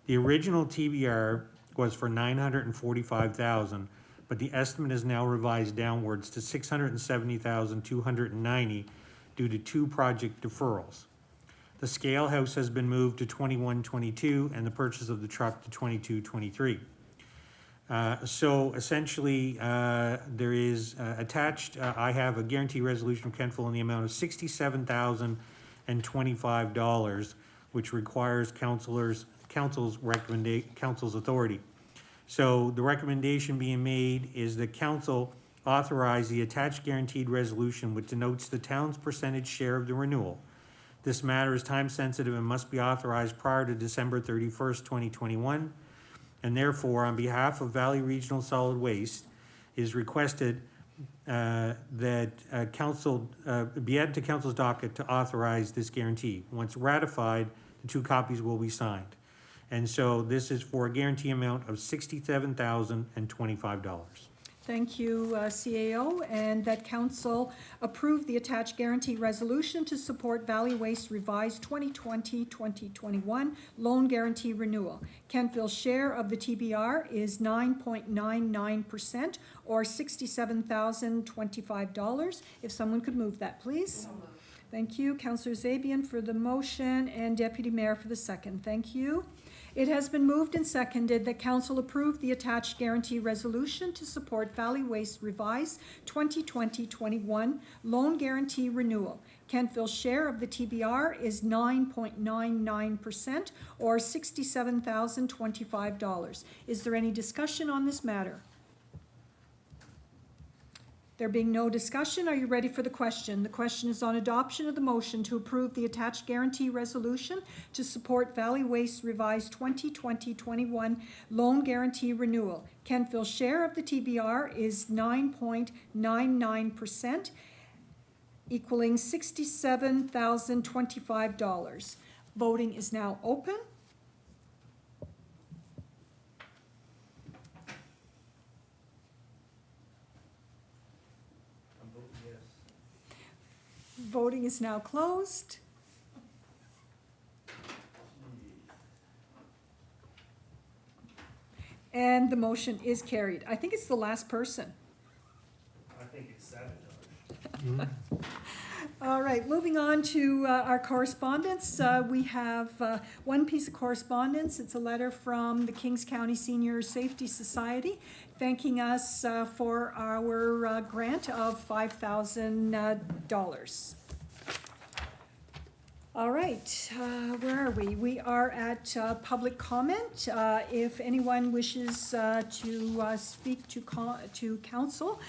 The original TBR was for $945,000, but the estimate is now revised downwards to $670,290 due to 2 project deferrals. The scale house has been moved to 21-22 and the purchase of the truck to 22-23. So essentially, there is attached, I have a guarantee resolution from Kentville in the amount of $67,025, which requires council's authority. So the recommendation being made is that council authorize the attached guaranteed resolution which denotes the town's percentage share of the renewal. This matter is time sensitive and must be authorized prior to December 31st, 2021. And therefore, on behalf of Valley Regional Solid Waste, is requested that council be added to council's docket to authorize this guarantee. Once ratified, the 2 copies will be signed. And so this is for a guarantee amount of $67,025. Thank you, CAO, and that council approve the attached guarantee resolution to support Valley Waste revised 2020-2021 loan guarantee renewal. Kentville's share of the TBR is 9.99% or $67,025. If someone could move that, please. Thank you. Councillor Zabian for the motion and Deputy Mayor for the second. Thank you. It has been moved and seconded that council approve the attached guarantee resolution to support Valley Waste revised 2020-21 loan guarantee renewal. Kentville's share of the TBR is 9.99% or $67,025. Is there any discussion on this matter? There being no discussion, are you ready for the question? The question is on adoption of the motion to approve the attached guarantee resolution to support Valley Waste revised 2020-21 loan guarantee renewal. Kentville's share of the TBR is 9.99%, equaling $67,025. Voting is now open. Voting is now closed. And the motion is carried. I think it's the last person. I think it's 7. All right, moving on to our correspondence. We have one piece of correspondence. It's a letter from the Kings County Senior Safety Society thanking us for our grant of $5,000. All right, where are we? We are at public comment. If anyone wishes to speak to council,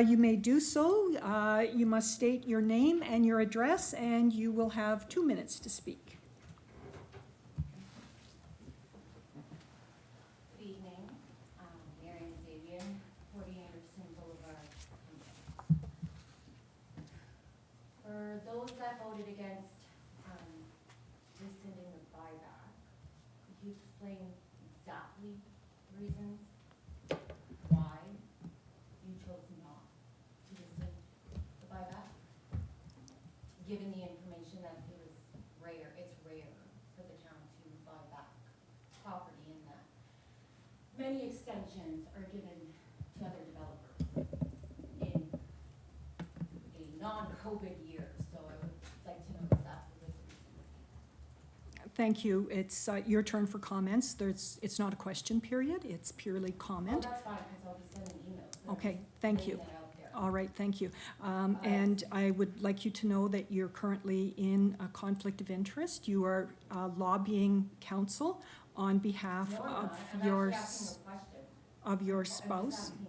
you may do so. You must state your name and your address, and you will have 2 minutes to speak. Good evening, Marion Zabian, 40 Anderson Boulevard. For those that voted against rescinding the buyback, could you explain exactly the reasons why you chose not to rescind the buyback? Given the information that it was rare, it's rare for the town to buy back property in that many extensions are given to other developers in a non-COVID year, so I would like to know exactly the reason. Thank you. It's your turn for comments. It's not a question period. It's purely Oh, comment. that's fine, because I'll be sending emails. so Okay, I'm thank laying you. that out there. All right, thank you. And I would like you to know that you're currently in a conflict of interest. You are lobbying council on behalf No, I'm of not. I'm your, actually asking a question. of your I'm just spouse. asking-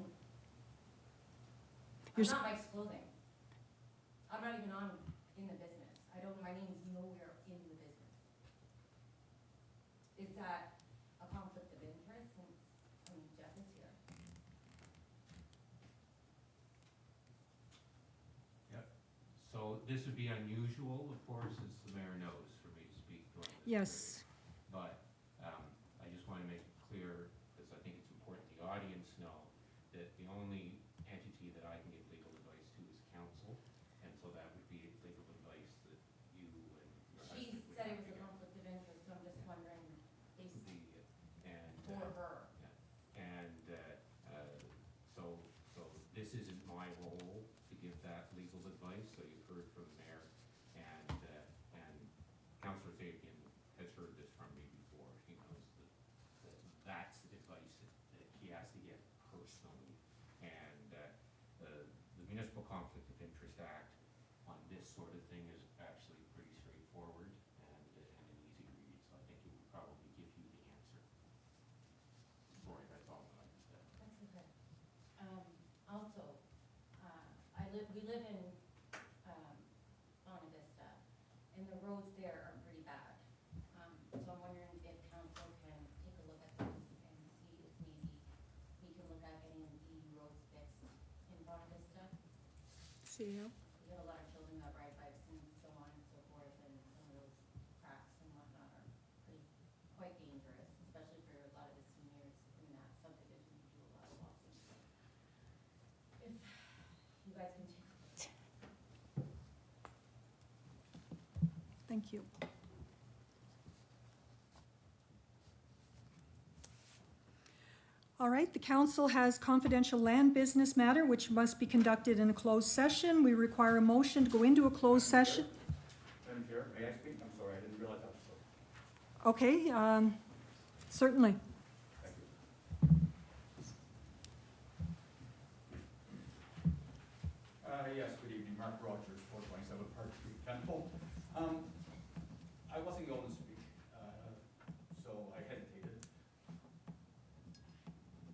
Your I'm sp- not Mike's Clothing. I'm not even on my name's nowhere in the business. Is that a conflict of interest since, I mean, Jeff is here? Yep. So this would be unusual, of course, as the mayor knows, for me to speak on this. Yes. But I just want to make it clear, because I think it's important the audience know, that the only entity that I can give legal advice to is council, and so that would be legal advice that you and your husband She would said have it was to a give. conflict of interest, so I'm just wondering, is And, for her? and so this isn't my role to give that legal advice, so you've heard from the mayor, and Councillor Fabian has heard this from me before. He knows that that's advice that he has to get personally. And the Municipal Conflict of Interest Act on this sort of thing is actually pretty straightforward and an easy read, so I think it would probably give you the answer. Sorry, that's all that I can say. That's okay. Also, we live in, Bonavista, and the roads there are pretty bad. So I'm wondering if council can take a look at this and see if maybe we can look at getting the roads fixed in Bonavista. CEO? We have a lot of children that ride bikes and so on and so forth, and some of those cracks and whatnot are quite dangerous, especially for a lot of the seniors in that subdivision who do a lot of walking. If you guys can take a look. Thank you. All right, the council has confidential land business matter which must be conducted in a closed session. We require a motion to go into a closed session. Madam Chair, may I speak? I'm sorry, I didn't realize that was so. Okay, certainly. Thank you. Yes, good evening, Mark Rogers, 427 Park Street, Temple. I wasn't going to speak, so I hesitated.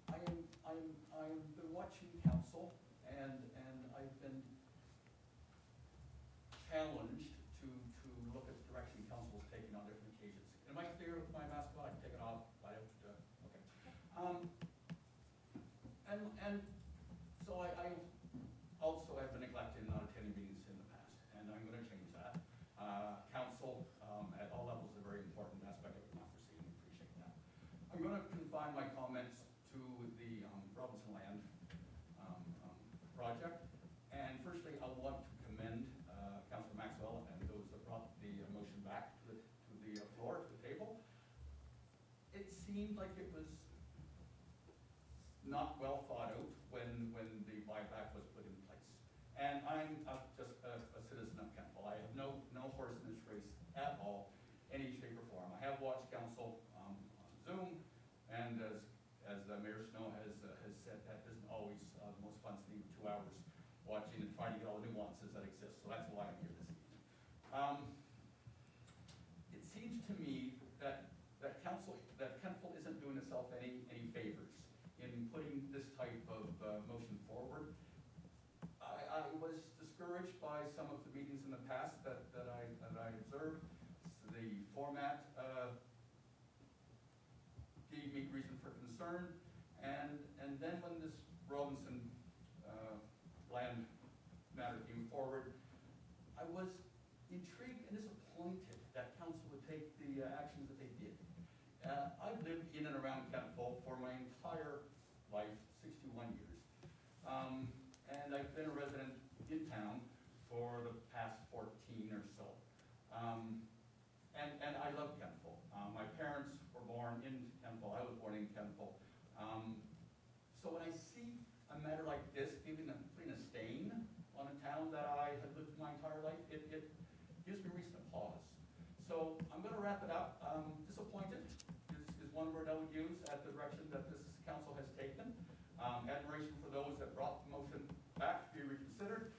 I've been watching council, and I've been challenged to look at the direction council's taken on different occasions. Am I clear with my mask on? I can take it off. Okay. And so I also have been neglecting not attending meetings in the past, and I'm going to change that. Council at all levels is a very important aspect of democracy, and we appreciate that. I'm going to confine my comments to the Robinson Land project. And firstly, I want to commend Councillor Maxwell and those that brought the motion back to the floor, to the table. It seemed like it was not well thought out when the buyback was put in place. And I'm just a citizen of Kemptville. I have no horse in this race at all, any shape or form. I have watched council on Zoom, and as Mayor Snow has said, that isn't always the most fun thing, 2 hours watching and trying to get all the nuances that exist. So that's why I'm here this evening. It seems to me that Kemptville isn't doing itself any favors in putting this type of motion forward. I was discouraged by some of the meetings in the past that I observed. The format gave me reason for concern, and then when this Robinson land matter came forward, I was intrigued and disappointed that council would take the actions that they did. I've lived in and around Kemptville for my entire life, 61 years. And I've been a resident in town for the past 14 or so. And I love Kemptville. My parents were born in Kemptville. I was born in Kemptville. So when I see a matter like this putting a stain on a town that I have lived my entire life, it gives me reason to pause. So I'm going to wrap it up. Disappointed is one word I would use at the direction that this council has taken. Admiration for those that brought the motion back to be reconsidered.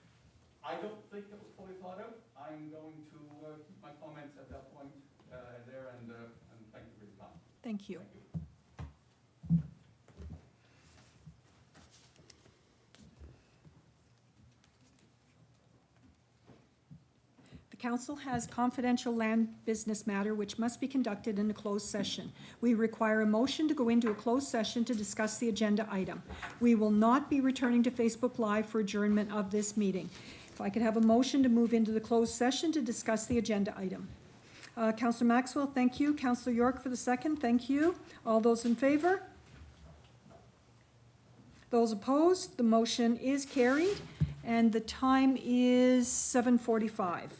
I don't think it was fully thought out. I'm going to keep my comments at that point there, and thank you for your time. Thank you. Thank you. The council has confidential land business matter which must be conducted in a closed session. We require a motion to go into a closed session to discuss the agenda item. We will not be returning to Facebook Live for adjournment of this meeting. If I could have a motion to move into the closed session to discuss the agenda item. Councillor Maxwell, thank you. Councillor York for the second, thank you. All those in favor? Those opposed? The motion is carried, and the time is 7:45.